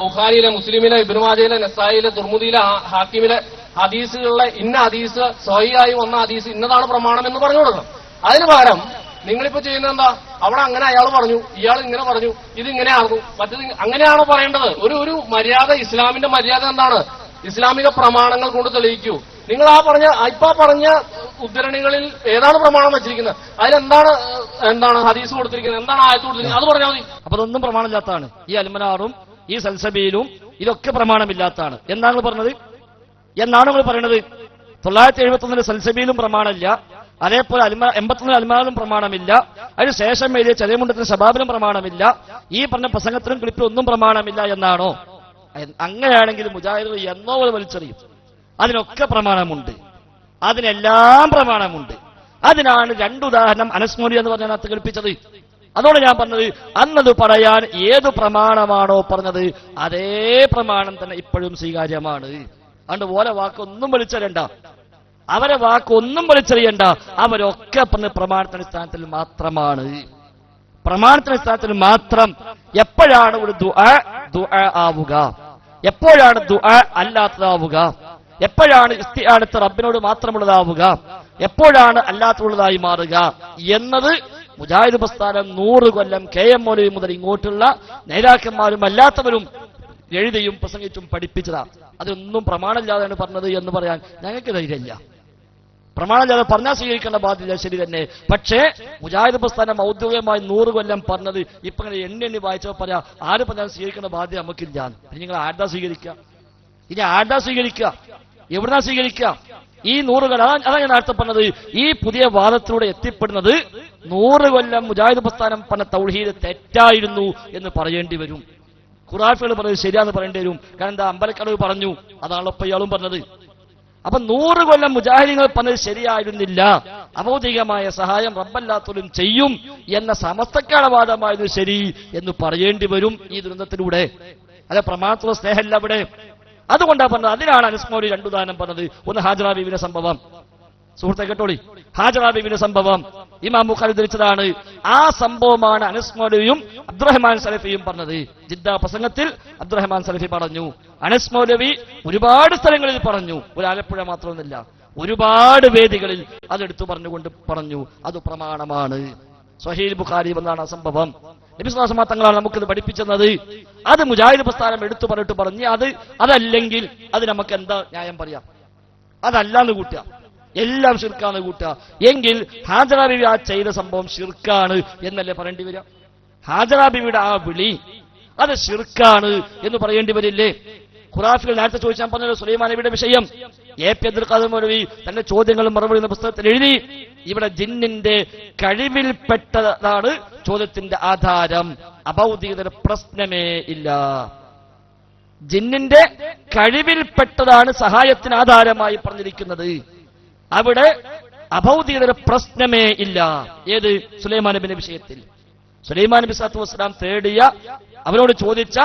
ബുഖാരിയിലെ, മുസ്ലിമിലെ, ഇബ്നു മാജയിലെ, നസായിലെ, തുർമുദിയിലെ, ഹാക്കിമിലെ ഹദീസുകളിലെ ഇന്ന ഹദീസ് സ്വഹിയായി വന്ന ഹദീസ് ഇന്നതാണ് പ്രമാണം എന്ന് പറഞ്ഞു കൊടുക്കണം. അതിന് പകരം നിങ്ങളിപ്പോ ചെയ്യുന്നത് എന്താ? അവിടെ അങ്ങനെ അയാൾ പറഞ്ഞു, ഇയാൾ ഇങ്ങനെ പറഞ്ഞു, ഇതിങ്ങനെയായിരുന്നു, മറ്റത് അങ്ങനെയാണോ പറയേണ്ടത്? ഒരു മര്യാദ, ഇസ്ലാമിന്റെ മര്യാദ എന്താണ്? ഇസ്ലാമിക പ്രമാണങ്ങൾ കൊണ്ട് തെളിയിക്കൂ. നിങ്ങൾ ഇപ്പൊ പറഞ്ഞ ഉദ്ധരണികളിൽ ഏതാണ് പ്രമാണം വെച്ചിരിക്കുന്നത്? എന്താണ് ഹദീസ് കൊടുത്തിരിക്കുന്നത്? എന്താണ് ആയത്ത് കൊടുത്തിരിക്കുന്നത്? അത് പറഞ്ഞാൽ മതി. അപ്പൊ അതൊന്നും പ്രമാണമില്ലാത്തതാണ്. ഈ അൽമനാറും ഈ സൽസബിയിലും ഇതൊക്കെ പ്രമാണമില്ലാത്തതാണ് എന്നാണ് പറഞ്ഞത്. എന്നാണ് നിങ്ങൾ പറയുന്നത് 971 സൽസബിയിലും പ്രമാണമില്ല, അതേപോലെ 81 അൽമാലും പ്രമാണമില്ല, അതിന് ശേഷം എഴുതിയ ചെറിയമുണ്ടത്തിന് ശബാബിലും പ്രമാണമില്ല, ഈ പറഞ്ഞ പ്രസംഗത്തിലും ക്ലിപ്പിലും ഒന്നും പ്രമാണമില്ല എന്നാണോ? അങ്ങനെയാണെങ്കിൽ മുജാഹിദുകൾ എന്നോ വലിച്ചെറിയും. അതിനൊക്കെ പ്രമാണമുണ്ട്, അതിനെല്ലാം പ്രമാണമുണ്ട്. അതിനാണ് രണ്ടുദാഹരണം അനസ്മോലി എന്ന് പറഞ്ഞ അതിനകത്ത് കേൾപ്പിച്ചത്. അതോടെ ഞാൻ പറഞ്ഞത്, അന്നത് പറയാൻ ഏതു പ്രമാണമാണോ പറഞ്ഞത് അതേ പ്രമാണം തന്നെ ഇപ്പോഴും സ്വീകാര്യമാണ്. അതുകൊണ്ട് ഓരോ വാക്കൊന്നും വലിച്ചെറിയണ്ട, അവരെ വാക്കൊന്നും വലിച്ചെറിയണ്ട. അവരൊക്കെ പറഞ്ഞ പ്രമാണത്തിന്റെ അടിസ്ഥാനത്തിൽ മാത്രമാണ്. പ്രമാണത്തിന്റെ അടിസ്ഥാനത്തിൽ മാത്രം. എപ്പോഴാണ് ഒരു ദുആ ആവുക, എപ്പോഴാണ് ദുആ അല്ലാത്തതാവുക, എപ്പോഴാണ് ഇസ്തിആനത്ത് റബ്ബിനോട് മാത്രമുള്ളതാവുക, എപ്പോഴാണ് അല്ലാത്തുള്ളതായി മാറുക എന്നത് മുജാഹിദ് പ്രസ്ഥാനം 100 കൊല്ലം KM മൗലവി മുതൽ ഇങ്ങോട്ടുള്ള നേതാക്കന്മാരും അല്ലാത്തവരും എഴുതിയും പ്രസംഗിച്ചും പഠിപ്പിച്ചതാണ്. അതൊന്നും പ്രമാണമില്ലാതെയാണ് പറഞ്ഞത് എന്ന് പറയാൻ ഞങ്ങൾക്ക് ധൈര്യമില്ല. പ്രമാണമില്ലാതെ പറഞ്ഞാൽ സ്വീകരിക്കേണ്ട ബാധ്യത ശരി തന്നെ. പക്ഷേ മുജാഹിദ് പ്രസ്ഥാനം ഔദ്യോഗികമായി 100 കൊല്ലം പറഞ്ഞത് ഇപ്പൊ ഇങ്ങനെ എണ്ണി വായിച്ചപ്പോൾ പറയാം ആര് പറഞ്ഞാൽ സ്വീകരിക്കേണ്ട ബാധ്യത നമുക്കില്ല. ഇനി നിങ്ങൾ ആരുതാ സ്വീകരിക്കുക? ഇനി ആരുതാ സ്വീകരിക്കുക? എവിടുന്നാ സ്വീകരിക്കുക? ഈ 100 കൊല്ലം അതാണ് ഞാൻ നേരത്തെ പറഞ്ഞത്. ഈ പുതിയ വാദത്തിലൂടെ എത്തിപ്പെടുന്നത് 100 കൊല്ലം മുജാഹിദ് പ്രസ്ഥാനം പറഞ്ഞ തൗഹീദ് തെറ്റായിരുന്നു എന്ന് പറയേണ്ടി വരും. ഖുറാഫികൾ പറഞ്ഞത് ശരിയാന്ന് പറയേണ്ടി വരും. കാരണം എന്താ? അമ്പലക്കടവ് പറഞ്ഞു, അതാണല്ലോ ഇപ്പൊ ഇയാളും പറഞ്ഞത്. അപ്പൊ 100 കൊല്ലം മുജാഹിദീങ്ങൾ പറഞ്ഞത് ശരിയായിരുന്നില്ല, അഭൗതികമായ സഹായം റബ്ബല്ലാത്തോലും ചെയ്യും എന്ന സമസ്തക്കാരുടെ വാദമായിരുന്നു ശരി എന്ന് പറയേണ്ടി വരും ഈ ദുരന്തത്തിലൂടെ. അതെ, പ്രമാണത്തുള്ള സ്നേഹമല്ല അവിടെ. അതുകൊണ്ടാണ് പറഞ്ഞത്. അതിനാണ് അനസ്മോലി രണ്ടുദാനം പറഞ്ഞത്. ഒന്ന് ഹാജറ ബീവിയുടെ സംഭവം, സുഹൃത്തെ കേട്ടോളി. ഹാജറ ബീവിയുടെ സംഭവം ഇമാം ബുഖാരി ഉദ്ധരിച്ചതാണ്. ആ സംഭവമാണ് അനസ്മോലവിയും അബ്ദുറഹ്മാൻ സലഫിയും പറഞ്ഞത്. ജിദ്ദ പ്രസംഗത്തിൽ അബ്ദുറഹ്മാൻ സലഫി പറഞ്ഞു, അനസ്മോലവി ഒരുപാട് സ്ഥലങ്ങളിൽ പറഞ്ഞു, ഒരു ആലപ്പുഴ മാത്രമൊന്നുമില്ല, ഒരുപാട് വേദികളിൽ അതെടുത്തു പറഞ്ഞുകൊണ്ട് പറഞ്ഞു അത് പ്രമാണമാണ്. സ്വഹീഹ് ബുഖാരി എന്നാണ് ആ സംഭവം. നബി സ്വല്ലല്ലാഹു അലൈഹി വസല്ലം തങ്ങളാണ് നമുക്കിത് പഠിപ്പിച്ചത്. അത് മുജാഹിദ് പ്രസ്ഥാനം എടുത്തു പറഞ്ഞിട്ട് പറഞ്ഞ് അതല്ലെങ്കിൽ അത് നമുക്ക് എന്താ ന്യായം പറയാം? അതല്ലാന്ന് കൂട്ടുക, എല്ലാം ശിർക്കാണ് കൂട്ടുക. എങ്കിൽ ഹാജറ ബീവി ആ ചെയ്ത സംഭവം ശിർക്കാണ് എന്നല്ലേ പറയേണ്ടി വരിക? ഹാജറ ബീവിയുടെ ആ വിളി അത് ശിർക്കാണ് എന്ന് പറയേണ്ടി വരില്ലേ? ഖുറാഫികൾ നേരത്തെ ചോദിച്ചാൽ പറഞ്ഞല്ലോ സുലൈമാൻ നബിയുടെ വിഷയം. AP അബ്ദുൽ ഖാദിർ മൗലവി തന്റെ ചോദ്യങ്ങളും മറുപടി എന്ന പുസ്തകത്തിൽ എഴുതി, ഇവിടെ ജിന്നിന്റെ കഴിവിൽപ്പെട്ടതാണ് ചോദ്യത്തിന്റെ ആധാരം, അഭൗതികതയുടെ പ്രശ്നമേ ഇല്ല. ജിന്നിന്റെ കഴിവിൽപ്പെട്ടതാണ് സഹായത്തിന് ആധാരമായി പറഞ്ഞിരിക്കുന്നത്. അവിടെ അഭൗതികതയുടെ പ്രശ്നമേ ഇല്ല. ഏത്? സുലൈമാൻ നബിയുടെ വിഷയത്തിൽ. സുലൈമാൻ നബി സ്വല്ലല്ലാഹു അലൈഹി വസല്ലം തേടിയ, അവരോട് ചോദിച്ച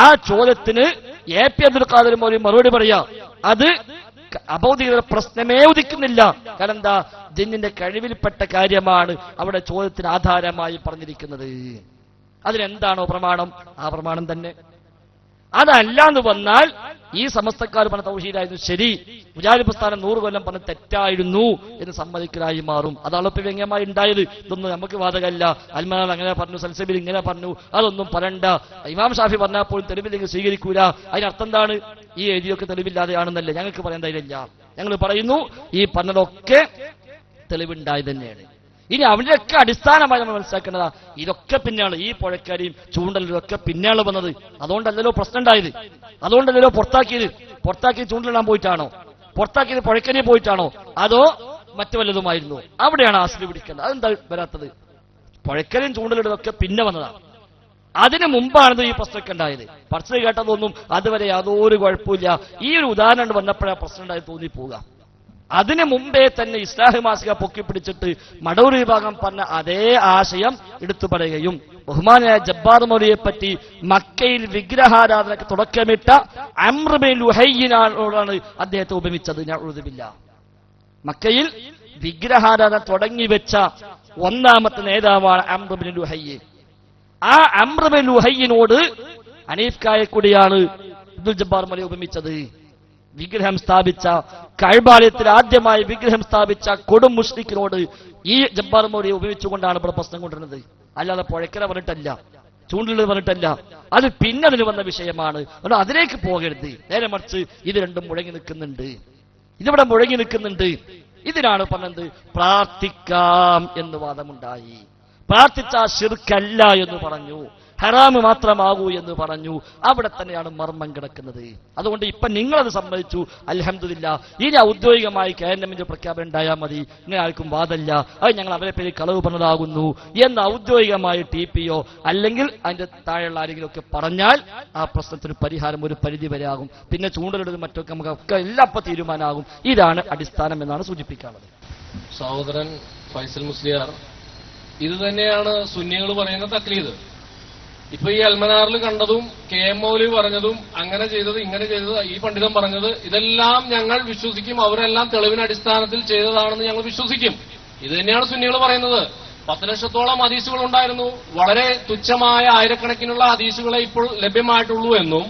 ആ ചോദ്യത്തിന് AP അബ്ദുൽ ഖാദിർ മൗലവി മറുപടി പറയാ, അത് അഭൗതികതയുടെ പ്രശ്നമേ ഉദിക്കുന്നില്ല. കാരണം എന്താ? ജിന്നിന്റെ കഴിവിൽപ്പെട്ട കാര്യമാണ് അവിടെ ചോദ്യത്തിന് ആധാരമായി പറഞ്ഞിരിക്കുന്നത്. അതിനെന്താണോ പ്രമാണം ആ പ്രമാണം തന്നെ. അതല്ലാന്ന് വന്നാൽ ഈ സമസ്തക്കാർ പറഞ്ഞ തൗഹീദായിരുന്നു ശരി, മുജാഹിദ് പ്രസ്ഥാനം 100 കൊല്ലം പറഞ്ഞ തെറ്റായിരുന്നു എന്ന് സമ്മതിക്കലായി മാറും. അതാണ് ഇപ്പൊ വ്യംഗ്യമായി ഉണ്ടായത്. ഇതൊന്നും നമുക്ക് വാദകമല്ല. അൽമാൻ അങ്ങനെ പറഞ്ഞു, സൽസബിൽ ഇങ്ങനെ പറഞ്ഞു, അതൊന്നും പറയണ്ട. ഇമാം ഷാഫി പറഞ്ഞാൽ പോലും തെളിവില്ലെങ്കിൽ സ്വീകരിക്കൂല. അതിനർത്ഥം എന്താണ്? ഈ എഴുതിയൊക്കെ തെളിവില്ലാതെയാണെന്നല്ലേ? ഞങ്ങൾക്ക് പറയാൻ ധൈര്യമില്ല. ഞങ്ങൾ പറയുന്നു ഈ പറഞ്ഞതൊക്കെ തെളിവുണ്ടായി തന്നെയാണ്. ഇനി അവരുടെയൊക്കെ അടിസ്ഥാനമായി നമ്മൾ മനസ്സിലാക്കേണ്ടതാ, ഇതൊക്കെ പിന്നെയാണ് ഈ പുഴക്കാരിയും ചൂണ്ടലും ഇതൊക്കെ പിന്നെയാണ് വന്നത്. അതുകൊണ്ടല്ലല്ലോ പ്രശ്നം ഉണ്ടായത്, അതുകൊണ്ടല്ലല്ലോ പുറത്താക്കിയത് ചൂണ്ടലിടാൻ പോയിട്ടാണോ, പുറത്താക്കിയത് പുഴക്കരിയെ പോയിട്ടാണോ, അതോ മറ്റു വല്ലതുമായിരുന്നു? അവിടെയാണ് ആശ്രയ പിടിക്കേണ്ടത്. അതെന്താ വരാത്തത്? പുഴക്കരയും ചൂണ്ടലിടതൊക്കെ പിന്നെ വന്നതാണ്. അതിനു മുമ്പാണിത് ഈ പ്രശ്നമൊക്കെ ഉണ്ടായത്. പറച്ചിൽ കേട്ടതൊന്നും അതുവരെ യാതൊരു കുഴപ്പമില്ല. ഈ ഒരു ഉദാഹരണം വന്നപ്പോഴാണ് പ്രശ്നം ഉണ്ടായി തോന്നിപ്പോവുക. അതിനു മുമ്പേ തന്നെ ഇസ്ലാഹി മാസിക പൊക്കിപ്പിടിച്ചിട്ട് മടവൂർ വിഭാഗം പറഞ്ഞ അതേ ആശയം എടുത്തു പറയുകയും ബഹുമാനായ ജബ്ബാർ മൗലവിയെ പറ്റി മക്കയിൽ വിഗ്രഹാരാധനക്ക് തുടക്കമിട്ട അംർ ബിൻ ലുഹയ്യിനോടാണ് അദ്ദേഹത്തെ ഉപമിച്ചത്. നഊദുബില്ല. മക്കയിൽ വിഗ്രഹാരാധന തുടങ്ങിവെച്ച ഒന്നാമത്തെ നേതാവാണ് അംർ ബിൻ ലുഹയ്യ്. ആ അംർ ബിൻ ലുഹയ്യിനോട് ഹനീഫ് കായക്കൂടിയാണ് അബ്ദുൽ ജബ്ബാർ മൗലവി ഉപമിച്ചത്. വിഗ്രഹം സ്ഥാപിച്ച, കഅബാലയത്തിൽ ആദ്യമായി വിഗ്രഹം സ്ഥാപിച്ച കൊടും മുശ്രിക്കിനോട് ഈ ജബ്ബാർ മൗലവിയെ ഉപയോഗിച്ചുകൊണ്ടാണ് ഇവിടെ പ്രശ്നം കൊണ്ടുവരുന്നത്. അല്ലാതെ പുഴക്കര പറഞ്ഞിട്ടല്ല, ചൂണ്ടിൽ പറഞ്ഞിട്ടല്ല. അത് പിന്നെ അതിന് വന്ന വിഷയമാണ്. അതുകൊണ്ട് അതിലേക്ക് പോകരുത്. നേരെ മറിച്ച് ഇത് രണ്ടും മുഴങ്ങി നിൽക്കുന്നുണ്ട്, ഇതിവിടെ മുഴങ്ങി നിൽക്കുന്നുണ്ട്. ഇതിനാണ് പറഞ്ഞത് പ്രാർത്ഥിക്കാം എന്ന് വാദമുണ്ടായി. പ്രാർത്ഥിച്ച ശിർക്കല്ല എന്ന് പറഞ്ഞു, ഹറാമ് മാത്രമാകൂ എന്ന് പറഞ്ഞു. അവിടെ തന്നെയാണ് മർമ്മം കിടക്കുന്നത്. അതുകൊണ്ട് ഇപ്പൊ നിങ്ങളത് സമ്മതിച്ചു, അൽഹംദുലില്ലാ. ഇനി ഔദ്യോഗികമായി KNM പ്രഖ്യാപനം ഉണ്ടായാൽ മതി, ഇങ്ങനെ ആർക്കും വാദമില്ല, അത് ഞങ്ങൾ അവരെ പേര് കളവ് പറഞ്ഞതാകുന്നു എന്ന് ഔദ്യോഗികമായി TPO അല്ലെങ്കിൽ അതിന്റെ താഴെയുള്ള ആരെങ്കിലും ഒക്കെ പറഞ്ഞാൽ ആ പ്രശ്നത്തിന് പരിഹാരം ഒരു പരിധി വരെ ആകും. പിന്നെ ചൂണ്ടലിടുന്നത് മറ്റൊക്കെ നമുക്ക് എല്ലാം ഇപ്പൊ തീരുമാനമാകും. ഇതാണ് അടിസ്ഥാനം എന്നാണ് സൂചിപ്പിക്കാനുള്ളത്. സഹോദരൻ ഫൈസൽ മുസ്ലിയാർ, ഇത് തന്നെയാണ് സുന്നികൾ പറയുന്ന തക്ലീദ്. ഇപ്പൊ ഈ അൽമനാറിൽ കണ്ടതും KM മൗലവി പറഞ്ഞതും അങ്ങനെ ചെയ്തത് ഇങ്ങനെ ചെയ്തത് ഈ പണ്ഡിതൻ പറഞ്ഞത് ഇതെല്ലാം ഞങ്ങൾ വിശ്വസിക്കും, അവരെല്ലാം തെളിവിന് അടിസ്ഥാനത്തിൽ ചെയ്തതാണെന്ന് ഞങ്ങൾ വിശ്വസിക്കും. ഇത് തന്നെയാണ് സുന്നികൾ പറയുന്നത്. 10 ലക്ഷത്തോളം ഹദീസുകൾ ഉണ്ടായിരുന്നു. വളരെ തുച്ഛമായ ആയിരക്കണക്കിനുള്ള ഹദീസുകളെ ഇപ്പോൾ ലഭ്യമായിട്ടുള്ളൂ എന്നും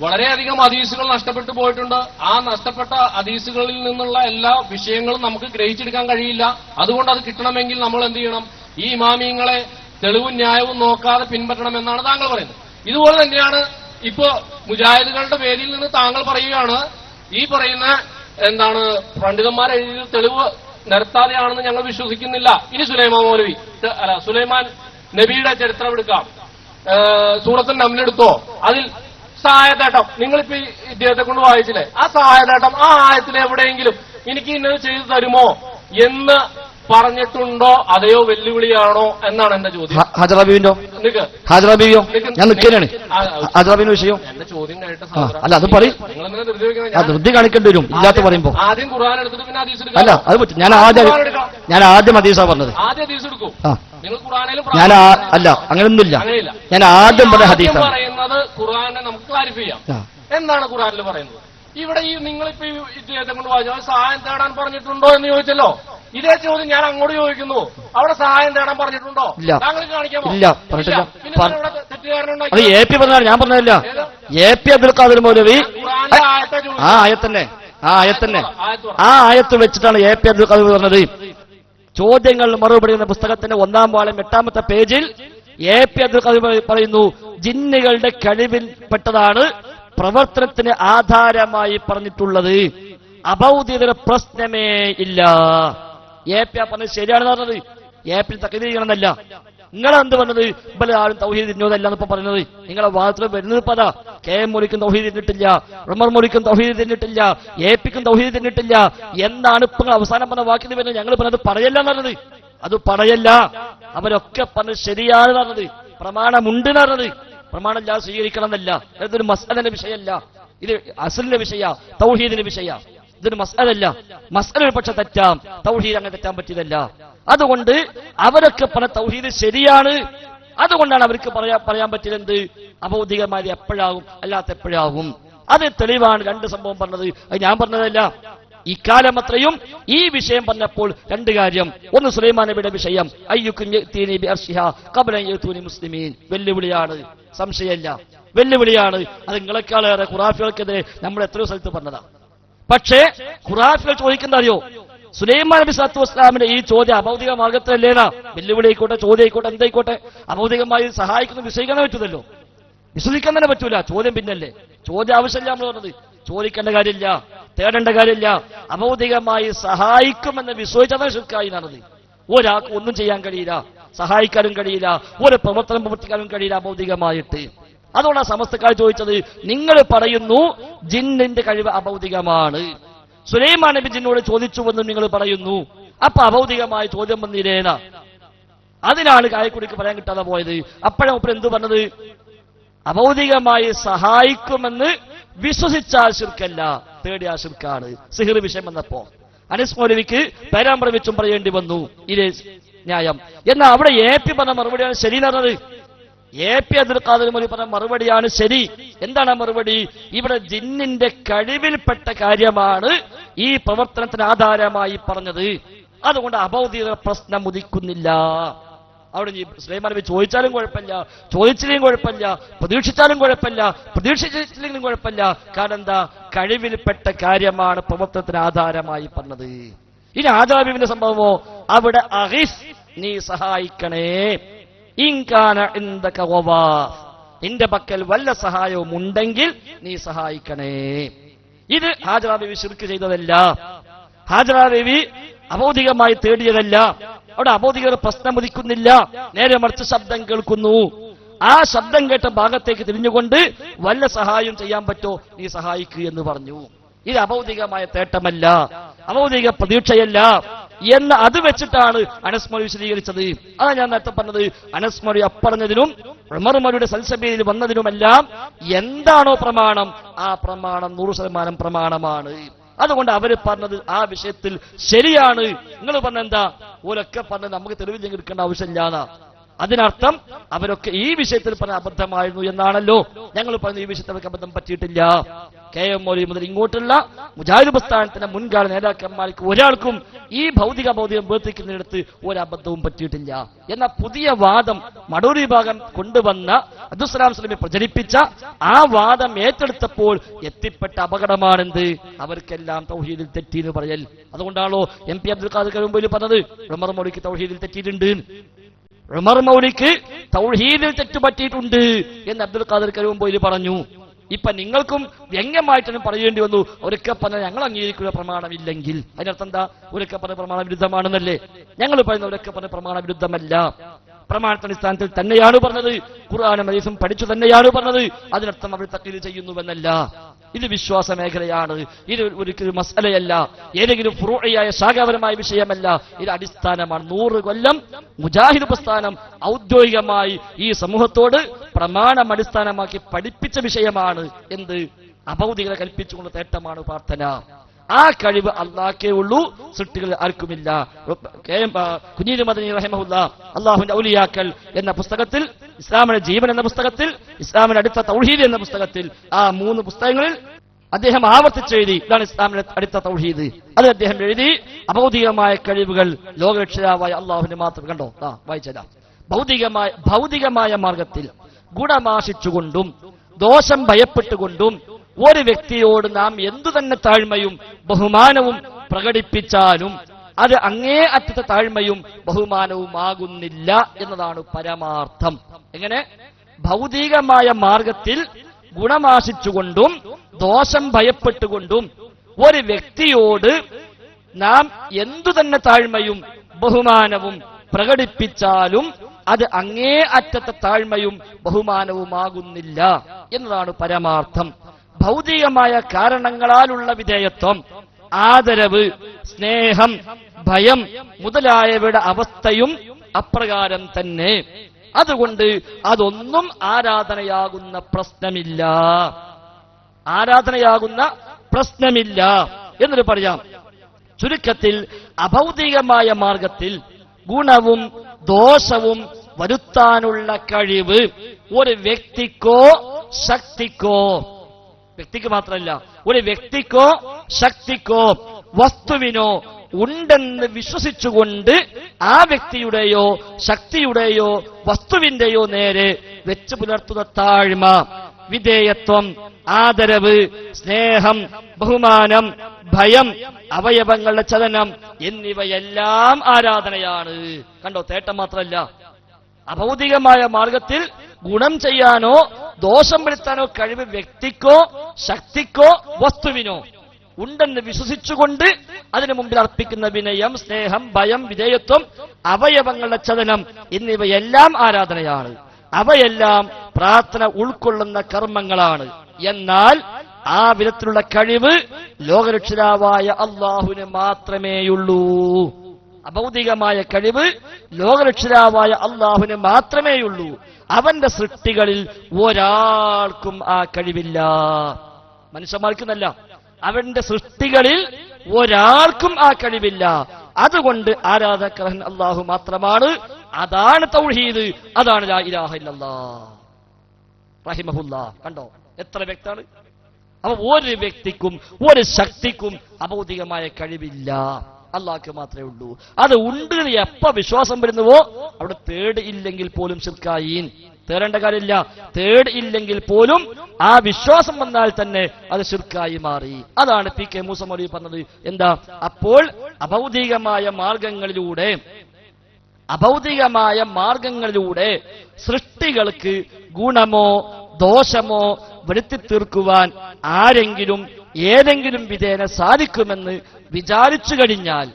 വളരെയധികം ഹദീസുകൾ നഷ്ടപ്പെട്ടു പോയിട്ടുണ്ട്. ആ നഷ്ടപ്പെട്ട ഹദീസുകളിൽ നിന്നുള്ള എല്ലാ വിഷയങ്ങളും നമുക്ക് ഗ്രഹിച്ചെടുക്കാൻ കഴിയില്ല. അതുകൊണ്ട് അത് കിട്ടണമെങ്കിൽ നമ്മൾ എന്ത് ചെയ്യണം? ഈ ഇമാമിയങ്ങളെ തെളിവും ന്യായവും നോക്കാതെ പിൻപറ്റണമെന്നാണ് താങ്കൾ പറയുന്നത്. ഇതുപോലെ തന്നെയാണ് ഇപ്പോ മുജാഹിദുകളുടെ വേദിയിൽ നിന്ന് താങ്കൾ പറയുകയാണ്, ഈ പറയുന്ന പണ്ഡിതന്മാരെ എഴുതിയ തെളിവ് നിരത്താതെയാണെന്ന് ഞങ്ങൾ വിശ്വസിക്കുന്നില്ല. ഇനി സുലൈമാൻ നബിയുടെ ചരിത്രം എടുക്കാം, സൂറത്തുൽ നംലെടുത്തോ, അതിൽ സഹായതേട്ടം നിങ്ങളിപ്പോ ഇദ്ദേഹത്തെ കൊണ്ട് വായിച്ചില്ലേ, ആ സഹായതേട്ടം ആ ആയത്തിൽ എവിടെയെങ്കിലും എനിക്ക് ഇന്നത് ചെയ്തു തരുമോ എന്ന് പറഞ്ഞിട്ടുണ്ടോ, അതെയോ വെല്ലുവിളിയാണോ എന്നാണ് എന്റെ ചോദ്യം. ഹാജറബീവിന്റെ ഞാൻ നിൽക്കാനാണ് ഹാജറബീന്റെ വിഷയം. എന്റെ ചോദ്യം കേട്ട അല്ല, അത് പറയും, ധൃതി കാണിക്കേണ്ടി വരും ഇല്ലാത്ത പറയുമ്പോ. ആദ്യം ഖുർആൻ എടുത്തിട്ട് പിന്നെ ഹദീസ് എടുക്കാം. അല്ല, അത് പറ്റും. ഞാൻ ആദ്യം ഹദീസാ പറഞ്ഞത്. ആദ്യം ഹദീസ് എടുക്കും. നിങ്ങൾ ഖുർആനിലും അല്ല, അങ്ങനെയൊന്നുമില്ല. ഞാൻ ആദ്യം പറഞ്ഞ ഹദീസാണ് പറയുന്നത്. ഖുർആനെ നമുക്ക് ക്ലാരിഫൈ ചെയ്യാം. എന്താണ് ഖുർആനിൽ പറയുന്നത്? ഇവിടെ ഈ നിങ്ങളിപ്പോ ഇദ്ദേഹത്തെ കൊണ്ട് വായിച്ചു സഹായം തേടാൻ പറഞ്ഞിട്ടുണ്ടോ എന്ന് ചോദിച്ചല്ലോ. ഇതേ ചോദ്യം ഞാൻ അങ്ങോട്ട് ചോദിക്കുന്നു, അവിടെ സഹായം തേടാൻ പറഞ്ഞിട്ടുണ്ടോ? താങ്കൾ കാണിക്കാമോ? ഇല്ല, പറഞ്ഞിട്ടില്ല. തെറ്റുകാരനുണ്ടായി അത് AP പറഞ്ഞാൽ ഞാൻ പറഞ്ഞതല്ല. AP അബ്ദുൽ ഖാദിർ മൗലവി ആ ആയത്തന്നെ ആ ആയത്ത് വെച്ചിട്ടാണ് AP അബ്ദുൽ ഖാദിർ പറഞ്ഞത്. ചോദ്യങ്ങൾ മറുപടി എന്ന പുസ്തകത്തിന്റെ 1-ാം വാള്യം 8-ാമത്തെ പേജിൽ AP അബ്ദുൽ ഖാദിർ പറയുന്നു, ജിന്നുകളുടെ കഴിവിൽപ്പെട്ടതാണ് പ്രവർത്തനത്തിന് ആധാരമായി പറഞ്ഞിട്ടുള്ളത്, അഭൗതികതയുടെ പ്രശ്നമേ ഇല്ല. AP പറഞ്ഞത് ശരിയാണെന്ന് പറഞ്ഞത്. AP തക്ലീദ് നിങ്ങളെന്ത് പറഞ്ഞത്? ഇവരെ ആരും തൗഹീദ് തിരിഞ്ഞതല്ല എന്നിപ്പോ പറഞ്ഞത്. നിങ്ങളെ വാദത്തിൽ വരുന്നത് പതാ KM മൗലവിക്കും തൗഹീദ് തിരിഞ്ഞിട്ടില്ല, ഉമർ മൗലവിക്കും തൗഹീദ് തിരിഞ്ഞിട്ടില്ല, APക്കും തൗഹീദ് തിരിഞ്ഞിട്ടില്ല എന്നാണ് ഇപ്പൊ അവസാനം പറഞ്ഞ വാക്കിന് വരുന്നത്. ഞങ്ങൾ പറഞ്ഞത് പറയല്ല പറഞ്ഞത്. അത് പറയല്ല, അവരൊക്കെ പറഞ്ഞത് ശരിയാണ് പറഞ്ഞത്. പ്രമാണമുണ്ട് പറഞ്ഞത്. പ്രമാണമില്ലാതെ സ്വീകരിക്കണം എന്നല്ല. ഇതൊരു മസ്അലന്റെ വിഷയമല്ല, ഇത് അസ്ലിന്റെ വിഷയ, തൗഹീദിന്റെ വിഷയ. ഇതൊരു മസ്അലല്ല. മസ്അല ഒരു പക്ഷെ തെറ്റാം, തൗഹീദ് അങ്ങനെ തെറ്റാൻ പറ്റിയതല്ല. അതുകൊണ്ട് അവരൊക്കെ പറഞ്ഞ തൗഹീദ് ശരിയാണ്. അതുകൊണ്ടാണ് അവർക്ക് പറയാൻ പറ്റിയത് അഭൗതികമായി എപ്പോഴാകും, അല്ലാത്ത എപ്പോഴാകും. അത് തെളിവാണ്. 2 സംഭവം പറഞ്ഞത് അത് ഞാൻ പറഞ്ഞതല്ല. ഇക്കാലം അത്രയും ഈ വിഷയം പറഞ്ഞപ്പോൾ 2 കാര്യം. ഒന്ന് സുലൈമാൻ നബിയുടെ വിഷയം, മുസ്ലിമീൻ, വെല്ലുവിളിയാണ്, സംശയമല്ല, വെല്ലുവിളിയാണ്. അത് നിങ്ങളെക്കാളേറെ ഖുറാഫികൾക്കെതിരെ നമ്മൾ എത്രയോ സ്ഥലത്ത് പറഞ്ഞതാ. പക്ഷേ ഖുറാഫികൾ ചോദിക്കുന്ന അറിയോ, സുലൈമാൻ നബി സ്വല്ലല്ലാഹു അലൈഹി വസല്ലമിന്റെ ഈ ചോദ്യം അഭൗതിക മാർഗത്തിലല്ലേനാ? വെല്ലുവിളി ആയിക്കോട്ടെ, ചോദ്യം ആയിക്കോട്ടെ, എന്തായിക്കോട്ടെ, അഭൗതികമായി സഹായിക്കുന്ന വിശ്വസിക്കാൻ പറ്റൂലല്ലോ. വിശ്വസിക്കാൻ തന്നെ പറ്റൂല. ചോദ്യം പിന്നല്ലേ, ചോദ്യം ആവശ്യമില്ല. നമ്മൾ പറഞ്ഞത് ചോദിക്കേണ്ട കാര്യമില്ല, തേടേണ്ട കാര്യമില്ല. അഭൗതികമായി സഹായിക്കുമെന്ന് വിശ്വസിച്ചതാണ് ശിർക്കായി നടന്നത്. ഒരാൾക്ക് ഒന്നും ചെയ്യാൻ കഴിയില്ല, സഹായിക്കാനും കഴിയില്ല, ഒരു പ്രവർത്തനം പ്രവർത്തിക്കാനും കഴിയില്ല അഭൗതികമായിട്ട്. അതുകൊണ്ടാണ് സമസ്തക്കാർ ചോദിച്ചത്, നിങ്ങൾ പറയുന്നു ജിന്നിന്റെ കഴിവ് അഭൗതികമാണ്, സുലൈമാൻ നബി ജിന്നോട് ചോദിച്ചുവെന്നും നിങ്ങൾ പറയുന്നു, അപ്പൊ അഭൗതികമായ ചോദ്യം വന്നില്ലേന. അതിനാണ് കായക്കുടിക്ക് പറയാൻ കിട്ടാതെ പോയത്. അപ്പോഴാണ് മൂപ്പർ എന്ത് പറഞ്ഞത്? അഭൗതികമായി സഹായിക്കുമെന്ന് വിശ്വസിച്ചാൽ ശിർക്കല്ല, തേടിയ ശിർക്കാണ്. സിഹിർ വിഷയം വന്നപ്പോ അനസ് മൗലവിക്ക് പേരാമ്പ്രം വെച്ചും പറയേണ്ടി വന്നു ഇതേ ന്യായം. എന്നാൽ അവിടെ AP പറഞ്ഞ മറുപടിയാണ് ശരി നടന്നത്. AP അബ്ദുൽ ഖാദിർ മൗലവി പറഞ്ഞ മറുപടിയാണ് ശരി. എന്താണ് മറുപടി? ഇവിടെ ജിന്നിന്റെ കഴിവിൽപ്പെട്ട കാര്യമാണ് ഈ പ്രവർത്തനത്തിന് ആധാരമായി പറഞ്ഞത്. അതുകൊണ്ട് അഭൗതിക പ്രശ്നം ഉദിക്കുന്നില്ല. അവിടെ സുലൈമാൻ നബി ചോദിച്ചാലും കുഴപ്പമില്ല, ചോദിച്ചില്ലെങ്കിലും കുഴപ്പമില്ല, പ്രതീക്ഷിച്ചാലും കുഴപ്പമില്ല, പ്രതീക്ഷിച്ചില്ലെങ്കിലും കുഴപ്പമില്ല. കാരണം എന്താ? കഴിവിൽപ്പെട്ട കാര്യമാണ് പ്രവർത്തനത്തിന് ആധാരമായി പറഞ്ഞത്. ഇനി ആദാബിന്റെ സംഭവമോ? അവിടെ അഹിസ്, നീ സഹായിക്കണേ, ഇൻകാന ഇൻദക വവാ, നിന്റെ പക്കൽ വല്ല സഹായവും ഉണ്ടെങ്കിൽ നീ സഹായിക്കണേ. ഇത് ഹാജറ ബീവി ശിർക്ക് ചെയ്തതല്ല, ഹാജറ ബീവി അഭൗതികമായി തേടിയതല്ല. അവിടെ അഭൗതിക പ്രശ്നം ഉദിക്കുന്നില്ല, നേരെ മറിച്ച് ശബ്ദം കേൾക്കുന്നു. ആ ശബ്ദം കേട്ട ഭാഗത്തേക്ക് തിരിഞ്ഞുകൊണ്ട് വല്ല സഹായം ചെയ്യാൻ പറ്റോ, നീ സഹായിക്കൂ എന്ന് പറഞ്ഞു. ഇത് അഭൗതികമായ തേട്ടമല്ല, അഭൗതിക പ്രതീക്ഷയല്ല എന്ന് അത് വെച്ചിട്ടാണ് അനസ് മൗലവി വിശദീകരിച്ചത്. അതാണ് ഞാൻ നേരത്തെ പറഞ്ഞത്. അനസ് മൗലവി അപ്പറഞ്ഞതിനും ഉമർ മൗലവിയുടെ സൽസബീലിൽ വന്നതിനുമെല്ലാം എന്താണോ പ്രമാണം, ആ പ്രമാണം 100% പ്രമാണമാണ്. അതുകൊണ്ട് അവര് പറഞ്ഞത് ആ വിഷയത്തിൽ ശരിയാണ്. നിങ്ങൾ പറഞ്ഞെന്താ? ഓരൊക്കെ പറഞ്ഞത് നമുക്ക് തെളിവിൽ എടുക്കേണ്ട ആവശ്യമില്ലാതാ. അതിനർത്ഥം അവരൊക്കെ ഈ വിഷയത്തിൽ പറഞ്ഞ അബദ്ധമായിരുന്നു എന്നാണല്ലോ. ഞങ്ങൾ പറഞ്ഞ ഈ വിഷയത്തിൽ അവർക്ക് അബദ്ധം പറ്റിയിട്ടില്ല. KM മൗലവി മുതൽ ഇങ്ങോട്ടുള്ള മുജാഹിദ് പ്രസ്ഥാനത്തിന്റെ മുൻകാല നേതാക്കന്മാർക്ക് ഒരാൾക്കും ഈ ഭൗതികം വേർതിരിക്കുന്നിടത്ത് ഒരബദ്ധവും പറ്റിയിട്ടില്ല. എന്നാൽ പുതിയ വാദം മടൂർ വിഭാഗം കൊണ്ടുവന്ന അബ്ദുസ്സലാം സ്വലമി പ്രചരിപ്പിച്ച ആ വാദം ഏറ്റെടുത്തപ്പോൾ എത്തിപ്പെട്ട അപകടമാണെന്ത്? അവർക്കെല്ലാം തൗഹീദിൽ തെറ്റിയെന്ന് പറയൽ. അതുകൊണ്ടാണല്ലോ MP അബ്ദുൽ ഖാദിർ കരുമ്പയിൽ പറഞ്ഞത് ഉമർ മൗലവിക്ക് തൗഹീദിൽ തെറ്റിയിട്ടുണ്ട്, ഉമർ മൗലവിക്ക് തൗഹീദിൽ തെറ്റുപറ്റിയിട്ടുണ്ട് എന്ന് അബ്ദുൽ ഖാദിർ കരുമ്പയിൽ പറഞ്ഞു. ഇപ്പൊ നിങ്ങൾക്കും വ്യംഗ്യമായിട്ടാണ് പറയേണ്ടി വന്നു, ഒരൊക്കെ പറഞ്ഞ ഞങ്ങൾ അംഗീകരിക്കുന്ന പ്രമാണമില്ലെങ്കിൽ. അതിനർത്ഥം എന്താ? ഒരൊക്കെ പറഞ്ഞ പ്രമാണ വിരുദ്ധമാണെന്നല്ലേ? ഞങ്ങൾ പറയുന്ന ഒരൊക്കെ പറഞ്ഞ പ്രമാണ വിരുദ്ധമല്ല, പ്രമാണത്തിന്റെ അടിസ്ഥാനത്തിൽ തന്നെയാണ് പറഞ്ഞത്, ഖുർആനും ഹദീസും പഠിച്ചു തന്നെയാണ് പറഞ്ഞത്. അതിനർത്ഥം അവർ തഖ്ലീദ് ചെയ്യുന്നുവെന്നല്ല. ഇത് വിശ്വാസ മേഖലയാണ്, ഇത് ഒരിക്കലും മസ്അലയല്ല, ഏതെങ്കിലും ഫുറൂഇയായ ശാഖാപരമായ വിഷയമല്ല. ഇത് അടിസ്ഥാനമാണ്. 100 കൊല്ലം മുജാഹിദ് പ്രസ്ഥാനം ഔദ്യോഗികമായി ഈ സമൂഹത്തോട് പ്രമാണം അടിസ്ഥാനമാക്കി പഠിപ്പിച്ച വിഷയമാണ്. എന്ത്? അഭൗതികത കൽപ്പിച്ചുകൊണ്ട് തേട്ടമാണ് പ്രാർത്ഥന. ആ കഴിവ് അല്ലാഹ്ക്കേ ഉള്ളൂ, സൃഷ്ടികളിൽ ആർക്കുമില്ല. കുഞ്ഞീദ് മദനി റഹിമഹുല്ലാ അല്ലാഹുവിന്റെ ഔലിയാക്കൾ എന്ന പുസ്തകത്തിൽ, ഇസ്ലാമിന്റെ ജീവൻ എന്ന പുസ്തകത്തിൽ, ഇസ്ലാമിന്റെ അടുത്ത തൗഹീദ് എന്ന പുസ്തകത്തിൽ, ആ 3 പുസ്തകങ്ങളിൽ അദ്ദേഹം ആവർത്തിച്ചെഴുതി, ഇതാണ് ഇസ്ലാമിന്റെ അടുത്ത തൗഹീദ്. അത് അദ്ദേഹം എഴുതി, അഭൗതികമായ കഴിവുകൾ ലോകരക്ഷിതാവായ അള്ളാഹുവിന് മാത്രം. കണ്ടോ, വായിച്ചതാ. ഭൗതികമായ മാർഗത്തിൽ ഗുണമാശിച്ചുകൊണ്ടും ദോഷം ഭയപ്പെട്ടുകൊണ്ടും ഒരു വ്യക്തിയോട് നാം എന്തു തന്നെ താഴ്മയും ബഹുമാനവും പ്രകടിപ്പിച്ചാലും അത് അങ്ങേ അറ്റത്തെ താഴ്മയും ബഹുമാനവുമാകുന്നില്ല എന്നതാണ് പരമാർത്ഥം. എങ്ങനെ? ഭൗതികമായ മാർഗത്തിൽ ഗുണമാശിച്ചുകൊണ്ടും ദോഷം ഭയപ്പെട്ടുകൊണ്ടും ഒരു വ്യക്തിയോട് നാം എന്തു തന്നെ താഴ്മയും ബഹുമാനവും പ്രകടിപ്പിച്ചാലും അത് അങ്ങേ അറ്റത്തെ താഴ്മയും ബഹുമാനവുമാകുന്നില്ല എന്നതാണ് പരമാർത്ഥം. ഭൗതികമായ കാരണങ്ങളാലുള്ള വിധേയത്വം, ആദരവ്, സ്നേഹം, ഭയം മുതലായവയുടെ അവസ്ഥയും അപ്രകാരം തന്നെ. അതുകൊണ്ട് അതൊന്നും ആരാധനയാകുന്ന പ്രശ്നമില്ല, ആരാധനയാകുന്ന പ്രശ്നമില്ല എന്നൊരു പറയാം. ചുരുക്കത്തിൽ അഭൗതികമായ മാർഗത്തിൽ ഗുണവും ദോഷവും വരുത്താനുള്ള കഴിവ് ഒരു വ്യക്തിക്കോ ശക്തിക്കോ, വ്യക്തിക്ക് മാത്രമല്ല, ഒരു വ്യക്തിക്കോ ശക്തിക്കോ വസ്തുവിനോ ഉണ്ടെന്ന് വിശ്വസിച്ചുകൊണ്ട് ആ വ്യക്തിയുടെയോ ശക്തിയുടെയോ വസ്തുവിന്റെയോ നേരെ വെച്ച് പുലർത്തുന്ന താഴ്മ, വിധേയത്വം, ആദരവ്, സ്നേഹം, ബഹുമാനം, ഭയം, അവയവങ്ങളുടെ ചലനം എന്നിവയെല്ലാം ആരാധനയാണ്. കണ്ടോ, തേട്ടം മാത്രമല്ല. അഭൗതികമായ മാർഗത്തിൽ ഗുണം ചെയ്യാനോ ദോഷം വരുത്താനോ കഴിവ് വ്യക്തിക്കോ ശക്തിക്കോ വസ്തുവിനോ ഉണ്ടെന്ന് വിശ്വസിച്ചുകൊണ്ട് അതിനു മുമ്പിൽ അർപ്പിക്കുന്ന വിനയം, സ്നേഹം, ഭയം, വിധേയത്വം, അവയവങ്ങളുടെ ചലനം എന്നിവയെല്ലാം ആരാധനയാണ്. അവയെല്ലാം പ്രാർത്ഥന ഉൾക്കൊള്ളുന്ന കർമ്മങ്ങളാണ്. എന്നാൽ ആ വിധത്തിലുള്ള കഴിവ് ലോകരക്ഷിതാവായ അള്ളാഹുവിന് മാത്രമേയുള്ളൂ. അഭൗതികമായ കഴിവ് ലോകരക്ഷിതാവായ അള്ളാഹുവിന് മാത്രമേയുള്ളൂ. അവന്റെ സൃഷ്ടികളിൽ ഒരാൾക്കും ആ കഴിവില്ല. മനുഷ്യന്മാർക്കെന്നല്ല, അവന്റെ സൃഷ്ടികളിൽ ഒരാൾക്കും ആ കഴിവില്ല. അതുകൊണ്ട് ആരാധകർഹൻ അള്ളാഹു മാത്രമാണ്. അതാണ് തൗഹീദ്, അതാണ് ലാ ഇലാഹ ഇല്ലല്ലാഹ് റഹിമഹുല്ലാഹ്. കണ്ടോ എത്ര വ്യക്തമാണ്. അപ്പൊ ഒരു വ്യക്തിക്കും ഒരു ശക്തിക്കും അഭൗതികമായ കഴിവില്ല, അള്ളാഹ്ക്ക് മാത്രമേ ഉള്ളൂ. അത് ഉണ്ട് എന്ന് എപ്പ വിശ്വാസം വരുന്നുവോ അവിടെ തേട് ഇല്ലെങ്കിൽ പോലും ശിർക്കായി. തേടേണ്ട കാര്യമില്ല. തേട് ഇല്ലെങ്കിൽ പോലും ആ വിശ്വാസം വന്നാൽ തന്നെ അത് ശിർക്കായി മാറി. അതാണ് പി.കെ. മൂസ മൗലവി പറഞ്ഞത്. എന്താ? അപ്പോൾ അഭൗതികമായ മാർഗങ്ങളിലൂടെ സൃഷ്ടികൾക്ക് ഗുണമോ ദോഷമോ വരുത്തി തീർക്കുവാൻ ആരെങ്കിലും ഏതെങ്കിലും വിധേന സാധിക്കുമെന്ന് വിചാരിച്ചു കഴിഞ്ഞാൽ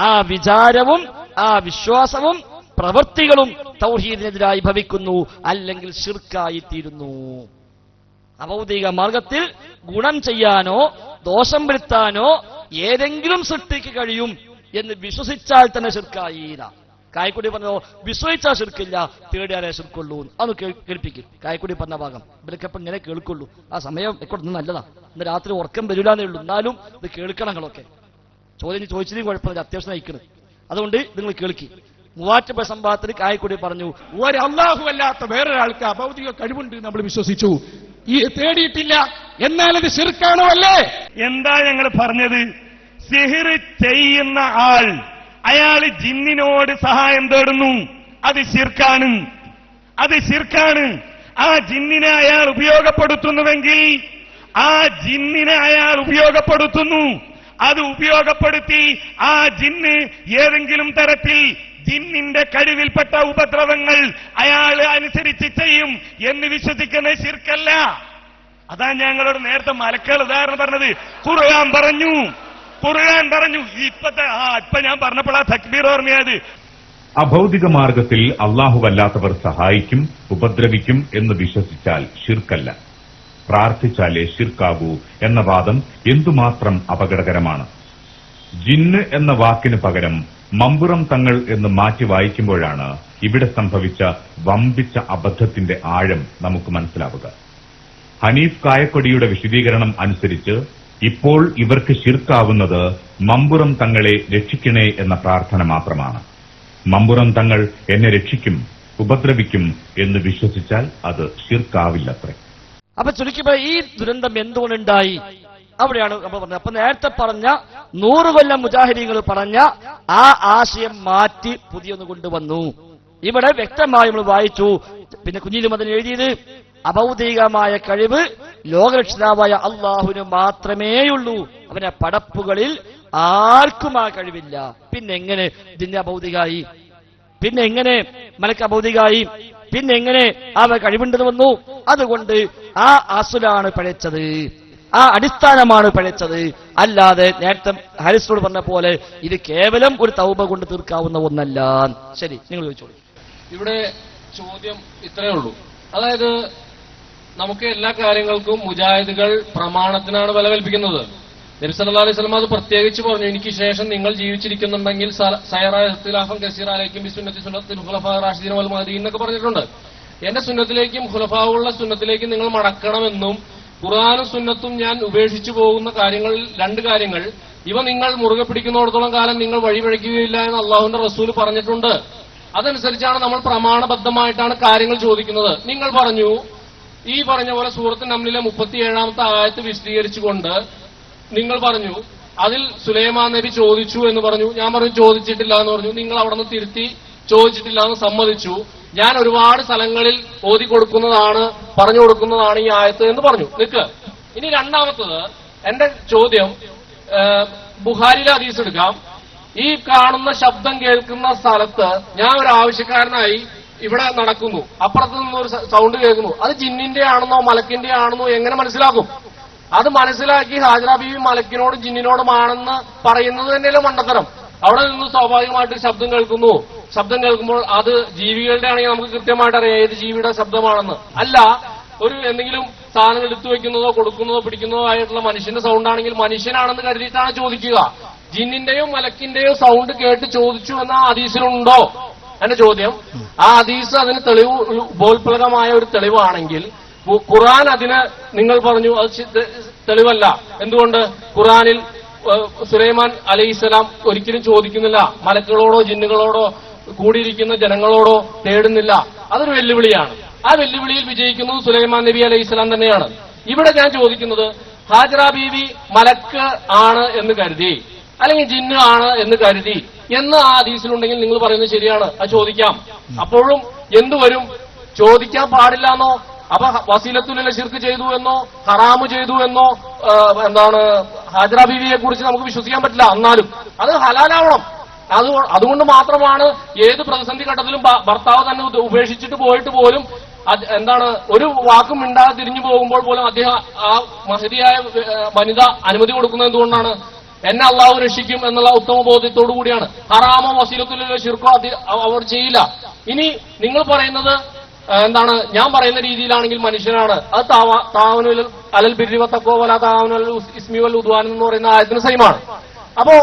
ആ വിചാരവും ആ വിശ്വാസവും പ്രവൃത്തികളും തൗഹീദിനെതിരായി ഭവിക്കുന്നു, അല്ലെങ്കിൽ ശിർക്കായി തീരുന്നു. അഭൗതിക മാർഗത്തിൽ ഗുണം ചെയ്യാനോ ദോഷം വരുത്താനോ ഏതെങ്കിലും സൃഷ്ടിക്ക് കഴിയും എന്ന് വിശ്വസിച്ചാൽ തന്നെ ശിർക്കായില്ല. കായക്കുടി പറഞ്ഞോ വിശ്വസിച്ചാൽ ശിർക്കില്ല, തേടിയാലേ ശിർക്കുള്ളൂ. അതൊന്ന് കേൾപ്പിക്കും. കായക്കുടി പറഞ്ഞ ഭാഗം ഇവരൊക്കെപ്പം ഇങ്ങനെ കേൾക്കുള്ളൂ. ആ സമയം ഇക്കൊണ്ടൊന്നും നല്ലതാ. ഇന്ന് രാത്രി ഉറക്കം വരില്ലാന്നേ ഉള്ളൂ. എന്നാലും ഇത് കേൾക്കണങ്ങളൊക്കെ. ചോദ്യം ചോദിച്ചതും കുഴപ്പമില്ല, അത്യാവശ്യം നയിക്കണം. അതുകൊണ്ട് നിങ്ങൾ കേൾക്കി. മൂവാറ്റുപുഴ സംഭവത്തിൽ കായക്കുടി പറഞ്ഞു, ഒരു അള്ളാഹു അല്ലാത്ത വേറൊരാൾക്ക് അഭൗതിക കഴിവുണ്ട് നമ്മൾ വിശ്വസിച്ചു, ഈ തേടിയിട്ടില്ല, എന്നാൽ അത് ശിർക്കാണോ അല്ലേ? എന്താ ഞങ്ങൾ പറഞ്ഞത്? സിഹിർ ചെയ്യുന്ന ആൾ അയാൾ ജിന്നിനോട് സഹായം തേടുന്നു, അത് ശിർക്കാണ്. അത് ശിർക്കാണ്. ആ ജിന്നിനെ അയാൾ ഉപയോഗപ്പെടുത്തുന്നുവെങ്കിൽ ആ ജിന്നിനെ അയാൾ ഉപയോഗപ്പെടുത്തുന്നു. അത് ഉപയോഗപ്പെടുത്തി ആ ജിന്ന് ഏതെങ്കിലും തരത്തിൽ ജിന്നിന്റെ കഴിവിൽപ്പെട്ട ഉപദ്രവങ്ങൾ അയാൾ അനുസരിച്ച് ചെയ്യും എന്ന് വിശ്വസിക്കുന്ന ശിർക്കല്ല. അതാ ഞങ്ങളോട് നേരത്തെ മലക്കുകൾ ഉദാഹരണം പറഞ്ഞത്. ഖുർആൻ പറഞ്ഞു. ഇപ്പൊ ഞാൻ പറഞ്ഞപ്പോഴാ തക്ബീർ ഓർമ്മയത്. അഭൗതിക മാർഗത്തിൽ അല്ലാഹുവല്ലാത്തവർ സഹായിക്കും, ഉപദ്രവിക്കും എന്ന് വിശ്വസിച്ചാൽ ശിർക്കല്ല. പ്രാർത്ഥിച്ചാലേ ശിർക്കാകൂ എന്ന വാദം എന്തുമാത്രം അപകടകരമാണ്. ജിന്ന് എന്ന വാക്കിന് പകരം മമ്പുറം തങ്ങൾ എന്ന് മാറ്റി വായിക്കുമ്പോഴാണ് ഇവിടെ സംഭവിച്ച വമ്പിച്ച അബദ്ധത്തിന്റെ ആഴം നമുക്ക് മനസ്സിലാവുക. ഹനീഫ് കായക്കൊടിയുടെ വിശദീകരണം അനുസരിച്ച് ഇപ്പോൾ ഇവർക്ക് ശിർക്കാവുന്നത് മമ്പുറം തങ്ങളെ രക്ഷിക്കണേ എന്ന പ്രാർത്ഥന മാത്രമാണ്. മമ്പുറം തങ്ങൾ എന്നെ രക്ഷിക്കും, ഉപദ്രവിക്കും എന്ന് വിശ്വസിച്ചാൽ അത് ശിർക്കാവില്ലത്രേ. അപ്പൊ ചുരുക്കിപ്പോ ഈ ദുരന്തം എന്തുകൊണ്ടുണ്ടായി അവിടെയാണ് നമ്മൾ പറഞ്ഞത്. അപ്പൊ നേരത്തെ പറഞ്ഞ 100 കൊല്ലം മുജാഹിദീങ്ങൾ പറഞ്ഞ ആ ആശയം മാറ്റി പുതിയൊന്ന് കൊണ്ടുവന്നു. ഇവിടെ വ്യക്തമായി നമ്മൾ വായിച്ചു. പിന്നെ കുഞ്ഞിലും അതിന് എഴുതിയത് അഭൗതികമായ കഴിവ് ലോകരക്ഷിതാവായ അള്ളാഹുവിന് മാത്രമേയുള്ളൂ. അവന്റെ പടപ്പുകളിൽ ആർക്കും ആ കഴിവില്ല. പിന്നെ എങ്ങനെ ഇതിന്റെ അഭൗതികായി? പിന്നെ എങ്ങനെ മലക്ക് അഭൗതികായി? പിന്നെ എങ്ങനെ അവ കഴിവുണ്ടെന്ന് വന്നു? അതുകൊണ്ട് ആ അസുലാണ് പഴച്ചത്, ആ അടിസ്ഥാനമാണ് പഴച്ചത്. അല്ലാതെ നേരത്തെ ഹാരിസിനോട് പറഞ്ഞ പോലെ ഇത് കേവലം ഒരു തൗബ കൊണ്ട് തീർക്കാവുന്ന ഒന്നല്ല. ശരി, നിങ്ങൾ ചോദിച്ചോളൂ. ഇവിടെ ചോദ്യം ഇത്രയേ ഉള്ളൂ. അതായത് നമുക്ക് എല്ലാ കാര്യങ്ങൾക്കും മുജാഹിദുകൾ പ്രമാണത്തിനാണ് വില കൽപ്പിക്കുന്നത്. നബി സല്ലല്ലാഹു അലൈഹി വസല്ലം അത് പ്രത്യേകിച്ച് പറഞ്ഞു, എനിക്ക് ശേഷം നിങ്ങൾ ജീവിച്ചിരിക്കുന്നുണ്ടെങ്കിൽ എന്നൊക്കെ പറഞ്ഞിട്ടുണ്ട്. എന്റെ സുന്നത്തിലേക്കും ഖുലഫാവുള്ള സുന്നത്തിലേക്കും നിങ്ങൾ മടക്കണമെന്നും ഖുർആനും സുന്നത്തും ഞാൻ ഉപേക്ഷിച്ചു പോകുന്ന കാര്യങ്ങളിൽ 2 കാര്യങ്ങൾ, ഇവ നിങ്ങൾ മുറുകെ പിടിക്കുന്നിടത്തോളം കാലം നിങ്ങൾ വഴിപഴയ്ക്കുകയില്ല എന്ന് അള്ളാഹുവിന്റെ റസൂൽ പറഞ്ഞിട്ടുണ്ട്. അതനുസരിച്ചാണ് നമ്മൾ പ്രമാണബദ്ധമായിട്ടാണ് കാര്യങ്ങൾ ചോദിക്കുന്നത്. നിങ്ങൾ പറഞ്ഞു, ഈ പറഞ്ഞ പോലെ സൂറത്ത് നംലിലെ 37-ാമത്തെ ആയത്ത് വിശദീകരിച്ചുകൊണ്ട് നിങ്ങൾ പറഞ്ഞു അതിൽ സുലൈമാൻ നബി ചോദിച്ചു എന്ന് പറഞ്ഞു. ഞാൻ പറഞ്ഞു ചോദിച്ചിട്ടില്ല എന്ന് പറഞ്ഞു. നിങ്ങൾ അവിടെ നിന്ന് തിരുത്തി ചോദിച്ചിട്ടില്ല എന്ന് സമ്മതിച്ചു. ഞാൻ ഒരുപാട് സ്ഥലങ്ങളിൽ ഓതി കൊടുക്കുന്നതാണ്, പറഞ്ഞു കൊടുക്കുന്നതാണ് ഈ ആയത്ത് എന്ന് പറഞ്ഞു. നിൽക്ക്. ഇനി രണ്ടാമത്തത് എന്റെ ചോദ്യം, ബുഖാരിയിലെ ഹദീസ് എടുക്കാം. ഈ കാണുന്ന ശബ്ദം കേൾക്കുന്ന സ്ഥലത്ത് ഞാൻ ഒരു ആവശ്യക്കാരനായി ഇവിടെ നടക്കുന്നു, അപ്പുറത്ത് നിന്നൊരു സൗണ്ട് കേൾക്കുന്നു. അത് ജിന്നിന്റെ ആണെന്നോ മലക്കിന്റെ ആണെന്നോ എങ്ങനെ മനസ്സിലാക്കും? അത് മനസ്സിലാക്കി ഹാജറ ബീവി മലക്കിനോടും ജിന്നിനോടുമാണെന്ന് പറയുന്നത് തന്നെയല്ലേ മണ്ടത്തരം. അവിടെ നിന്ന് സ്വാഭാവികമായിട്ട് ശബ്ദം കേൾക്കുന്നു. ശബ്ദം കേൾക്കുമ്പോൾ അത് ജീവികളുടെ ആണെങ്കിൽ നമുക്ക് കൃത്യമായിട്ട് അറിയാം ഏത് ജീവിയുടെ ശബ്ദമാണെന്ന്. അല്ല, ഒരു എന്തെങ്കിലും സാധനങ്ങൾ എടുത്തു വെക്കുന്നതോ കൊടുക്കുന്നതോ പിടിക്കുന്നതോ ആയിട്ടുള്ള മനുഷ്യന്റെ സൗണ്ട് ആണെങ്കിൽ മനുഷ്യനാണെന്ന് കരുതിയിട്ടാണ് ചോദിക്കുക. ജിന്നിന്റെയോ മലക്കിന്റെയോ സൗണ്ട് കേട്ട് ചോദിച്ചു എന്ന ഹദീസിലുണ്ടോ എന്റെ ചോദ്യം. ആ ഹദീസ് അതിന് തെളിവ്, ഉപോത്പ്ലകമായ ഒരു തെളിവാണെങ്കിൽ ഖുർആൻ അതിന് നിങ്ങൾ പറഞ്ഞു അത് തെളിവല്ല. എന്തുകൊണ്ട്? ഖുർആനിൽ സുലൈമാൻ അലൈഹിസ്സലാം ഒരിക്കലും ചോദിക്കുന്നില്ല, മലക്കുകളോടോ ജിന്നുകളോടോ കൂടിയിരിക്കുന്ന ജനങ്ങളോടോ തേടുന്നില്ല. അതൊരു വെല്ലുവിളിയാണ്. ആ വെല്ലുവിളിയിൽ വിജയിക്കുന്നത് സുലൈമാൻ നബി അലൈഹിസ്സലാം തന്നെയാണ്. ഇവിടെ ഞാൻ ചോദിക്കുന്നത്, ഹാജറ ബീവി മലക്ക് ആണ് എന്ന് കരുതി അല്ലെങ്കിൽ ജിന്ന് ആണ് എന്ന് കരുതി എന്ന് ആ ഹദീസിലുണ്ടെങ്കിൽ നിങ്ങൾ പറയുന്നത് ശരിയാണ്, അത് ചോദിക്കാം. അപ്പോഴും എന്തുവരും? ചോദിക്കാൻ പാടില്ല എന്നോ, അപ്പൊ വസീലത്തുൽ ശിർക്ക് ചെയ്തു എന്നോ ഹറാമ് ചെയ്തു എന്നോ എന്താണ് ഹാജറ ബീവിയെ കുറിച്ച് നമുക്ക് വിശ്വസിക്കാൻ പറ്റില്ല. എന്നാലും അത് ഹലാലാവണം. അതുകൊണ്ട് മാത്രമാണ് ഏത് പ്രതിസന്ധി ഘട്ടത്തിലും ഭർത്താവ് തന്നെ ഉപേക്ഷിച്ചിട്ട് പോയിട്ട് പോലും എന്താണ് ഒരു വാക്കും മിണ്ടാതെ തിരിഞ്ഞു പോകുമ്പോൾ പോലും അദ്ദേഹം ആ മഹതിയായ വനിത അനുമതി കൊടുക്കുന്നത് എന്തുകൊണ്ടാണ്? എന്നെ അള്ളാഹു രക്ഷിക്കും എന്നുള്ള ഉത്തമ ബോധ്യത്തോടു കൂടിയാണ്. ഹറാമോ വസീലത്തുൽ ശിർക്കോ അവർ ചെയ്യില്ല. ഇനി നിങ്ങൾ പറയുന്നത് എന്താണ്? ഞാൻ പറയുന്ന രീതിയിലാണെങ്കിൽ മനുഷ്യനാണ്. അത് താവനുൽ അലൽ ബിർരി വത്തഖ്വ വലാ താവനുൽ ഇസ്മി വൽ ഉദ്വാൻ എന്ന് പറയുന്ന ആയത്തിന് സെയിമാണ്. അപ്പോ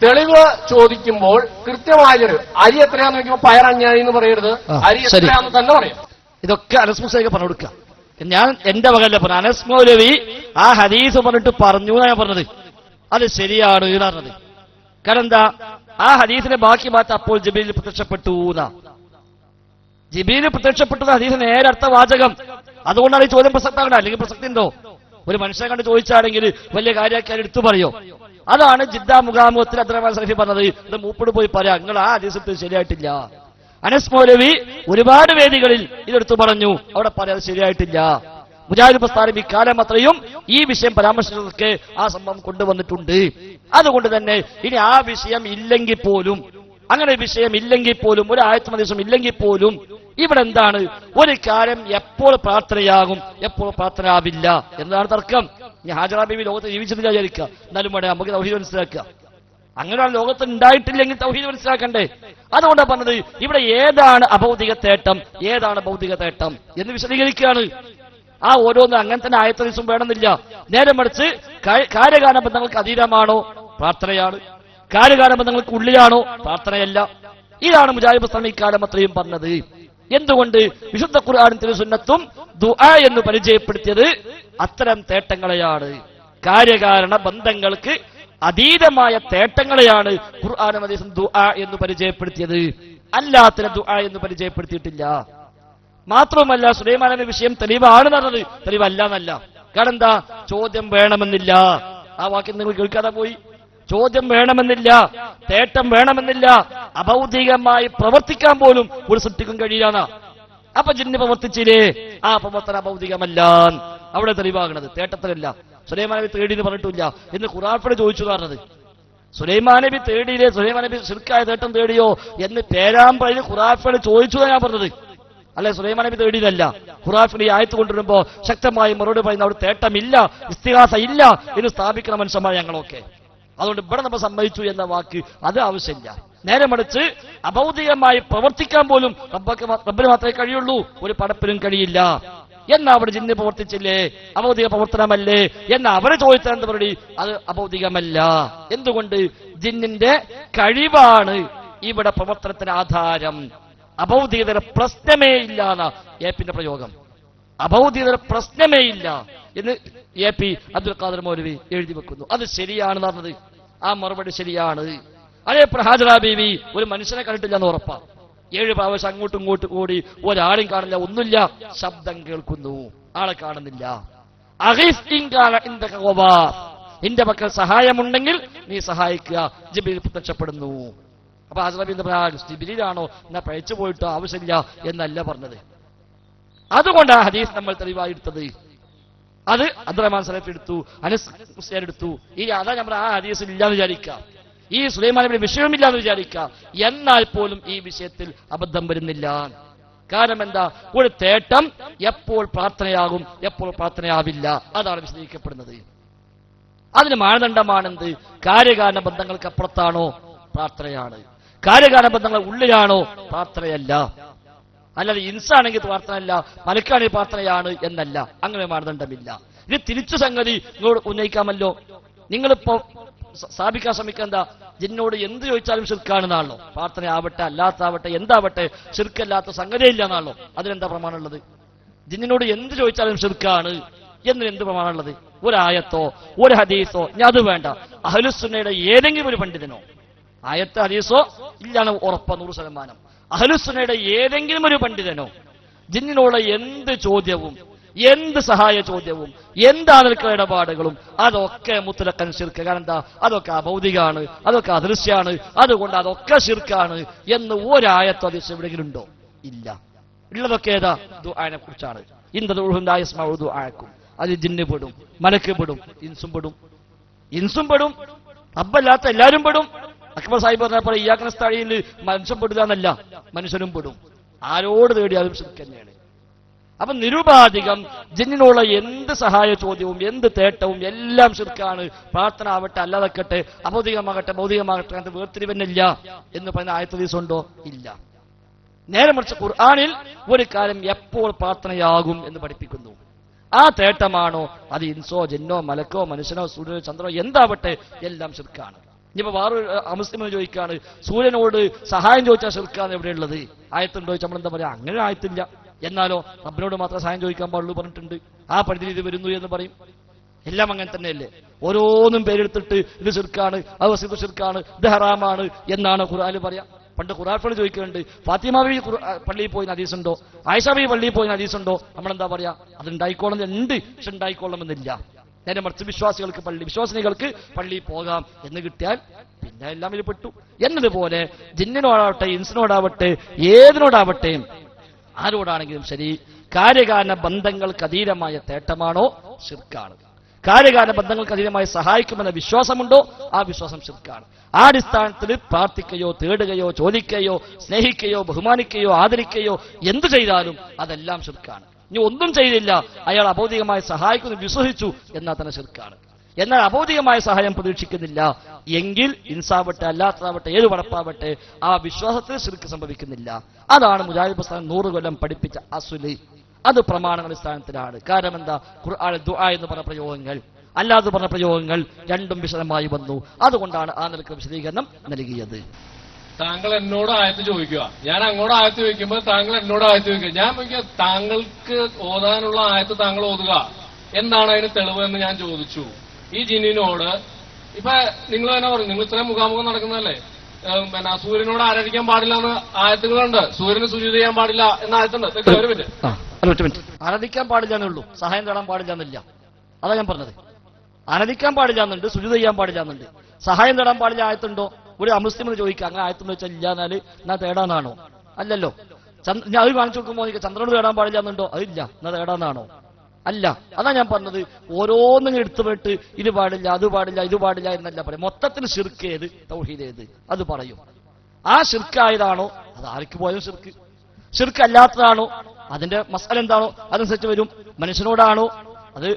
തെളിവ് ചോദിക്കുമ്പോൾ കൃത്യമായ അരി എത്രയാന്ന് നോക്കുമ്പോൾ പയറഞ്ഞാഴി എന്ന് പറയരുത്, അരി എത്രയാന്ന് തന്നെ പറയാം. ഇതൊക്കെ അനസ് മുസ്ലിക്ക് പറഞ്ഞു കൊടുക്കുക. ഞാൻ എന്റെ മകല്ലേ പറഞ്ഞു. അനസ് മൗലവി ആ ഹദീസ് പറഞ്ഞിട്ട് പറഞ്ഞു എന്നാ ഞാൻ പറഞ്ഞത്. അത് ശരിയാണ് പറഞ്ഞത്. കാരണം എന്താ? ആ ഹദീസിന്റെ ബാക്കി ഭാഗത്ത് അപ്പോൾ ജിബ്രീൽ പ്രത്യക്ഷപ്പെട്ടു എന്നാ. ജിബ്രീൽ പ്രത്യക്ഷപ്പെട്ടത് ഹദീസ് നേരെ അടുത്ത വാചകം. അതുകൊണ്ടാണ് ഈ ചോദ്യം പ്രസക്തമാകണം. അല്ലെങ്കിൽ പ്രസക്തി ഉണ്ടോ? ഒരു മനുഷ്യനെ കണ്ട് ചോദിച്ചാണെങ്കിൽ വലിയ കാര്യമാക്കി എടുത്തു പറയോ? അതാണ് ജിദ്ദ മുഖാമുഖത്തിൽ അബ്ദുറഹ്മാൻ സലഫി പറഞ്ഞത്. ഇത് മൂപ്പട് പോയി പറയാം, നിങ്ങൾ ആ ഹദീസ് ശരിയായിട്ടില്ല. അനസ് മൗലവി ഒരുപാട് വേദികളിൽ ഇതെടുത്തു പറഞ്ഞു, അവിടെ പറയാതെ ശരിയായിട്ടില്ല. മുജാഹിദ് പ്രസ്ഥാനം ഇക്കാലം അത്രയും ഈ വിഷയം പരാമർശിച്ചതൊക്കെ ആ സംഭവം കൊണ്ടുവന്നിട്ടുണ്ട്. അതുകൊണ്ട് തന്നെ ഇനി ആ വിഷയം ഇല്ലെങ്കിൽ പോലും, അങ്ങനെ വിഷയം ഇല്ലെങ്കിൽ പോലും, ഒരു ആയത്തും ഹദീസും ഇല്ലെങ്കിൽ പോലും ഇവിടെ എന്താണ്? ഒരു കാര്യം എപ്പോൾ പ്രാർത്ഥനയാകും, എപ്പോൾ പ്രാർത്ഥനയാവില്ല എന്നതാണ് തർക്കം. ഇനി ഹാജറ ബീവി ലോകത്ത് ജീവിച്ചതില്ല വിചാരിക്കുക, എന്നാലും വേണേ നമുക്ക് തൗഹീദ് മനസ്സിലാക്കുക. അങ്ങനെയാണ് ലോകത്ത് ഉണ്ടായിട്ടില്ലെങ്കിൽ തൗഹീദ് മനസ്സിലാക്കണ്ടേ? അതുകൊണ്ടാണ് പറഞ്ഞത് ഇവിടെ ഏതാണ് അഭൗതിക തേട്ടം, ഏതാണ് ഭൗതിക തേട്ടം എന്ന് വിശദീകരിക്കുകയാണ്. ആ ഓരോന്നും അങ്ങനെ തന്നെ ആയത്തും ഹദീസും വേണമെന്നില്ല. നേരെ മറിച്ച് കാര്യകാല ബന്ധങ്ങൾക്ക് അതീതമാണോ പ്രാർത്ഥനയാണ്, കാര്യകാല ബന്ധങ്ങൾക്ക് ഉള്ളിലാണോ പ്രാർത്ഥനയല്ല. ഇതാണ് മുജാഹിദ് പ്രസ്ഥാനം ഇക്കാലം അത്രയും പറഞ്ഞത്. എന്തുകൊണ്ട്? വിശുദ്ധ ഖുർആനും തിരുസുന്നത്തും ദുആ എന്ന് പരിചയപ്പെടുത്തിയത് അത്തരം തേട്ടങ്ങളെയാണ്. കാര്യകാരണ ബന്ധങ്ങൾക്ക് അതീതമായ തേട്ടങ്ങളെയാണ് ഖുർആനും ഹദീസും ദുആ എന്ന് പരിചയപ്പെടുത്തിയത്. അല്ലാത്ത ദുആ എന്ന് പരിചയപ്പെടുത്തിയിട്ടില്ല. മാത്രവുമല്ല സുലൈമാൻ നബി വിഷയം തെളിവാണ് പറഞ്ഞത്, തെളിവല്ല എന്നല്ല. കാരണം എന്താ? ചോദ്യം വേണമെന്നില്ല. ആ വാക്യം നിങ്ങൾ കേൾക്കാതെ പോയി. ചോദ്യം വേണമെന്നില്ല, തേട്ടം വേണമെന്നില്ല, അഭൗതികമായി പ്രവർത്തിക്കാൻ പോലും ഒരു സൃഷ്ടിക്കും കഴിയില്ല. അപ്പൊ ജിന്ന് പ്രവർത്തിച്ചില്ലേ? ആ പ്രവർത്തന അഭൗതികമല്ല. അവിടെ തെളിവാകണത് തേട്ടത്തിലല്ല. സുലൈമാൻ നബി തേടിന്ന് പറഞ്ഞിട്ടില്ല എന്ന് ഖുർആനിൽ ചോദിച്ചു പറഞ്ഞത്. സുലൈമാൻ നബി തേടിയില്ലേ, സുലൈമാൻ നബി ശിർക്കായ തേട്ടം തേടിയോ എന്ന് പേരാമ്പ്രയിൽ ഖുർആനിൽ ചോദിച്ചു ഞാൻ പറഞ്ഞത്. അല്ലെ, സുലൈമാൻ നബി തേടിയതല്ല. ഖുർആനിൽ ഈ ആയത്ത് കൊണ്ടുവരുമ്പോ ശക്തമായി മറുപടി പറയുന്ന അവിടെ തേട്ടമില്ല, ഇസ്തിഗാസ ഇല്ല എന്ന് സ്ഥാപിക്കുന്ന മനുഷ്യന്മാർ ഞങ്ങളൊക്കെ. അതുകൊണ്ട് ഇവിടെ നമ്മൾ സമ്മതിച്ചു എന്ന വാക്ക് അത് ആവശ്യമില്ല. നേരെ മറിച്ച് അഭൗതികമായി പ്രവർത്തിക്കാൻ പോലും റബ്ബിന് മാത്രമേ കഴിയുള്ളൂ, ഒരു പടപ്പിനും കഴിയില്ല. എന്നാ അവിടെ ജിന്ന് പ്രവർത്തിച്ചില്ലേ, അഭൗതിക പ്രവർത്തനമല്ലേ എന്ന് അവരെ ചോദിച്ചാൽ എന്താ പറയുക? അത് അഭൗതികമല്ല. എന്തുകൊണ്ട്? ജിന്നിന്റെ കഴിവാണ് ഇവിടെ പ്രവർത്തനത്തിന് ആധാരം. അഭൗതികതര പ്രശ്നമേ ഇല്ല എന്ന ഏപ്പിന്റെ പ്രയോഗം. അഭൗതികതര പ്രശ്നമേ ഇല്ല എന്ന് എ പി അബ്ദുൽ ഖാദർ മൗലവി എഴുതി വെക്കുന്നു. അത് ശരിയാണെന്ന് പറഞ്ഞത്. ആ മറുപടി ശരിയാണ്. അതേപോലെ ഹാജറ ബീവി ഒരു മനുഷ്യനെ കണ്ടിട്ടില്ല എന്ന് ഉറപ്പാ. 7 പ്രാവശ്യം അങ്ങോട്ടും ഇങ്ങോട്ടും കൂടി ഒരാളെയും കാണില്ല, ഒന്നുമില്ല, ശബ്ദം കേൾക്കുന്നു, ആളെ കാണുന്നില്ല. നിന്റെ പക്കൽ സഹായമുണ്ടെങ്കിൽ നീ സഹായിക്കുക, ജിബ്രീൽ പ്രത്യക്ഷപ്പെടുന്നു. അപ്പൊ ഹാജറ ബീവി ജിബ്രീലാണോ എന്നാ പഴിച്ചു പോയിട്ടോ ആവശ്യമില്ല എന്നല്ല പറഞ്ഞത്. അതുകൊണ്ട് ആ ഹദീസ് നമ്മൾ തെളിവായി എടുത്തത്. അത് അബ്ദുറഹ്മാൻ സലഫി എടുത്തു, അനസ് മുസ്ലിയാർ എടുത്തു. ഈ അതാ നമ്മൾ ആ ഹദീസിൽ ഇല്ലാന്ന് വിചാരിക്കുക, ഈ സുലൈമാൻ നബിയുടെ വിഷയമില്ലാന്ന് വിചാരിക്കുക. എന്നാൽ പോലും ഈ വിഷയത്തിൽ അബദ്ധം വരുന്നില്ല. കാരണം എന്താ? ഒരു തേട്ടം എപ്പോൾ പ്രാർത്ഥനയാകും, എപ്പോൾ പ്രാർത്ഥനയാവില്ല, അതാണ് വിശദീകരിക്കപ്പെടുന്നത്. അതിന് മാനദണ്ഡമാണെന്ത്? കാര്യകാരണ ബന്ധങ്ങൾക്ക് അപ്പുറത്താണോ പ്രാർത്ഥനയാണ്, കാര്യകാരണ ബന്ധങ്ങൾ ഉള്ളിലാണോ പ്രാർത്ഥനയല്ല. അല്ലാതെ ഇൻസാണെങ്കിൽ പ്രാർത്ഥനയല്ല, മലക്കാണെങ്കിൽ പ്രാർത്ഥനയാണ് എന്നല്ല, അങ്ങനെ മാനദണ്ഡമില്ല. ഇത് തിരിച്ചു സംഗതി നിങ്ങളോട് ഉന്നയിക്കാമല്ലോ. നിങ്ങളിപ്പോ സ്ഥാപിക്കാൻ ശ്രമിക്കുക എന്താ? ജിന്നോട് എന്ത് ചോദിച്ചാലും ശിർക്കാണെന്നാണല്ലോ. പ്രാർത്ഥന ആവട്ടെ അല്ലാത്താവട്ടെ എന്താവട്ടെ ശിർക്കല്ലാത്ത സംഗതിയില്ല എന്നാണല്ലോ. അതിനെന്താ പ്രമാണമുള്ളത്? ജിന്നിനോട് എന്ത് ചോദിച്ചാലും ശിർക്കാണ് എന്നതിന് എന്ത് പ്രമാണമുള്ളത്? ഒരായത്തോ ഒരു ഹദീസോ? ഞാൻ അത് വേണ്ട. അഹ്ലുസുന്നയുടെ ഏതെങ്കിലും ഒരു പണ്ഡിതനോ, ആയത്ത് ഹദീസോ ഇല്ലാണ് ഉറപ്പ് 100%. അഹ്ലുസുന്നയുടെ ഏതെങ്കിലും ഒരു പണ്ഡിതനോ ജിന്നിനോട് എന്ത് ചോദ്യവും എന്ത് സഹായ ചോദ്യവും എന്താണെടുക്കുന്ന ഇടപാടുകളും അതൊക്കെ മുത്തലക്കൻ ശിർക്ക്. കാരണം എന്താ? അതൊക്കെ അഭൗതികമാണ്, അതൊക്കെ അദൃശ്യമാണ്, അതുകൊണ്ട് അതൊക്കെ ശിർക്കാണ് എന്ന് ഒരായത്തോ ഹദീസോ എവിടെയെങ്കിലും ഉണ്ടോ? ഇല്ല. ഉള്ളതൊക്കെ ഏതാ? ദുആനെ കുറിച്ചാണ്. ദുആക്കും അത് ജിന്ന് പെടും, മലക്ക് പെടും, ഇൻസും പെടും, റബ്ബല്ലാത്ത എല്ലാവരും പെടും. അക്ബർ സാഹിബ് പറഞ്ഞപ്പോൾ ഇയ്യാക നസ്തഈനിൽ മനുഷ്യൻ പെടില്ല എന്നല്ല, മനുഷ്യനും പെടും. ആരോട് തേടിയാലും ശിർക്ക് തന്നെയാണ്. അപ്പൊ നിരുപാധികം ജിന്നിനുള്ള എന്ത് സഹായ ചോദ്യവും എന്ത് തേട്ടവും എല്ലാം ശിർക്കാണ്. പ്രാർത്ഥന ആവട്ടെ അല്ലാതെക്കട്ടെ, അഭൗതികമാകട്ടെ ഭൗതികമാകട്ടെ, അത് വേർതിരിവന്നില്ല എന്ന് പറയുന്ന ആയത്ത് ഹദീസ് ഉണ്ടോ? ഇല്ല. നേരെ മറിച്ച് ഖുർആനിൽ ഒരു കാര്യം എപ്പോൾ പ്രാർത്ഥനയാകും എന്ന് പഠിപ്പിക്കുന്നു. ആ തേട്ടമാണോ അത് ഇൻസോ ജിന്നോ മലക്കോ മനുഷ്യനോ സൂര്യനോ ചന്ദ്രനോ എന്താവട്ടെ എല്ലാം ശിർക്കാണ്. ഇനിയിപ്പോ വേറൊരു അമുസ്ലിം ചോദിക്കാണ്, സൂര്യനോട് സഹായം ചോദിച്ചാൽ ശിർക്കാന്ന് എവിടെയുള്ളത്? ആയത്തുണ്ടോ ചോദിച്ചാൽ നമ്മളെന്താ പറയാ? അങ്ങനെ ആയത്തില്ല. എന്നാലോ റബ്ബിനോട് മാത്രം സഹായം ചോദിക്കാൻ പാടുള്ളൂ പറഞ്ഞിട്ടുണ്ട്. ആ പരിധിയിൽ ഇത് വരുന്നു എന്ന് പറയും. എല്ലാം അങ്ങനെ തന്നെയല്ലേ? ഓരോന്നും പേരെടുത്തിട്ട് ഇത് ശിർക്കാണ്, അത് വസീത് ശിർക്കാണ്, ഇത് ഹറാമാണ് എന്നാണ് ഖുർആനിൽ പറയാ. പണ്ട് ഖുർആൻ പള്ളി ചോദിക്കുന്നുണ്ട്, ഫാത്തിമ ബീവി പള്ളിയിൽ പോയി ഹദീസുണ്ടോ, ആയിഷ ബീവി പള്ളിയിൽ പോയി ഹദീസുണ്ടോ? നമ്മളെന്താ പറയാ? അത് ഉണ്ടായിക്കോളുന്നുണ്ട്, പക്ഷെ ഉണ്ടായിക്കൊള്ളണമെന്നില്ല. നേരെ മറിച്ച് വിശ്വാസിനികൾക്ക് പള്ളിയിൽ പോകാം എന്ന് കിട്ടിയാൽ പിന്നെ എല്ലാം ഇതിൽ പെട്ടു. എന്നതുപോലെ ജിന്നിനോടാവട്ടെ ഇൻസിനോടാവട്ടെ ഏതിനോടാവട്ടെ ആരോടാണെങ്കിലും ശരി, കാര്യകാരണ ബന്ധങ്ങൾക്ക് അതീതമായ തേട്ടമാണോ ശിർക്കാണ്. കാര്യകാരണ ബന്ധങ്ങൾക്ക് അതീതമായി സഹായിക്കുമെന്ന വിശ്വാസമുണ്ടോ? ആ വിശ്വാസം ശിർക്കാണ്. ആ അടിസ്ഥാനത്തിൽ പ്രാർത്ഥിക്കുകയോ തേടുകയോ ചോദിക്കുകയോ സ്നേഹിക്കുകയോ ബഹുമാനിക്കുകയോ ആദരിക്കുകയോ എന്തു ചെയ്താലും അതെല്ലാം ശിർക്കാണ്. ഇനി ഒന്നും ചെയ്തില്ല, അയാൾ അഭൗതികമായി സഹായിക്കുന്നു വിശ്വസിച്ചു എന്നാൽ തന്നെ ശിർക്കാണ്. എന്നാൽ അഭൗതികമായ സഹായം പ്രതീക്ഷിക്കുന്നില്ല എങ്കിൽ ഇൻസാവട്ടെ അല്ലാത്തതാവട്ടെ ഏത് പടപ്പാവട്ടെ ആ വിശ്വാസത്തിൽ ശിർക്ക് സംഭവിക്കുന്നില്ല. അതാണ് മുജാഹിദ് പ്രസ്ഥാനം 100 കൊല്ലം പഠിപ്പിച്ച അസുല്. അത് പ്രമാണങ്ങളുടെ സ്ഥാനത്തിലാണ്. കാരണം എന്താ? ഖുർആൻ ദുആ എന്ന് പറഞ്ഞ പ്രയോഗങ്ങൾ അല്ലാതെ പറഞ്ഞ പ്രയോഗങ്ങൾ രണ്ടും വിശദമായി വന്നു. അതുകൊണ്ടാണ് ആ നിലക്ക് വിശദീകരണം നൽകിയത്. താങ്കൾ എന്നോട് ആയത്ത് ചോദിക്കുക, ഞാൻ അങ്ങോട്ട് ആയത്ത് ചോദിക്കുമ്പോൾ താങ്കൾ എന്നോട് ആയത്ത് ചോദിക്കുക. ഞാൻ ചോദിക്കുക, താങ്കൾക്ക് ഓതാനുള്ള ആയത്ത് താങ്കൾ ഓതുക, എന്താണ് അതിന് തെളിവ് എന്ന് ഞാൻ ചോദിച്ചു. ഈ ജിന്നിനോട് ഇപ്പൊ നിങ്ങൾ തന്നെ പറഞ്ഞു, നിങ്ങൾ ഇത്രയും മുഖാമുഖം നടക്കുന്നതല്ലേ, പിന്നെ സൂര്യനോട് ആരാധിക്കാൻ പാടില്ല എന്ന് ആയത്തുകളുണ്ട്, സൂര്യന് സുജൂദ് ചെയ്യാൻ പാടില്ല എന്ന ആയത്തുണ്ട്. ഒരു മിനിറ്റ്. ആരാധിക്കാൻ പാടില്ല എന്നുള്ളൂ, സഹായം തേടാൻ പാടില്ല എന്നില്ല. അതാ ഞാൻ പറഞ്ഞത്. ആരാധിക്കാൻ പാടില്ല എന്നുണ്ട്, സുജൂദ് ചെയ്യാൻ പാടില്ല എന്നുണ്ട്. സഹായം തേടാൻ പാടില്ല ആയത്തുണ്ടോ? ഒരു അമുസ്ലിമിന് ചോദിക്കുക, അങ്ങനെ ആയത്തെന്ന് വെച്ചാൽ ഇല്ല എന്നാല് എന്നാ തേടാന്നാണോ? അല്ലല്ലോ. ഞാൻ അത് കാണിച്ചു കൊടുക്കുമ്പോൾ ചന്ദ്രനോട് തേടാൻ പാടില്ല എന്നുണ്ടോ? അതില്ല, എന്നാ തേടാന്നാണോ? അല്ല. അതാ ഞാൻ പറഞ്ഞത്. ഓരോന്നും എടുത്തുപോയിട്ട് ഇത് പാടില്ല അത് പാടില്ല ഇത് പാടില്ല എന്നല്ല പറയും. മൊത്തത്തിൽ ശിർക്ക് ഏത്, തൗഹീദ് ഏത്, അത് പറയും. ആ ശിർക്കായതാണോ അത് ആർക്ക് പോയാലും ശിർക്ക്. ശിർക്ക് അല്ലാത്തതാണോ അതിന്റെ മസല എന്താണോ അതനുസരിച്ച് വരും. മനുഷ്യനോടാണോ അത്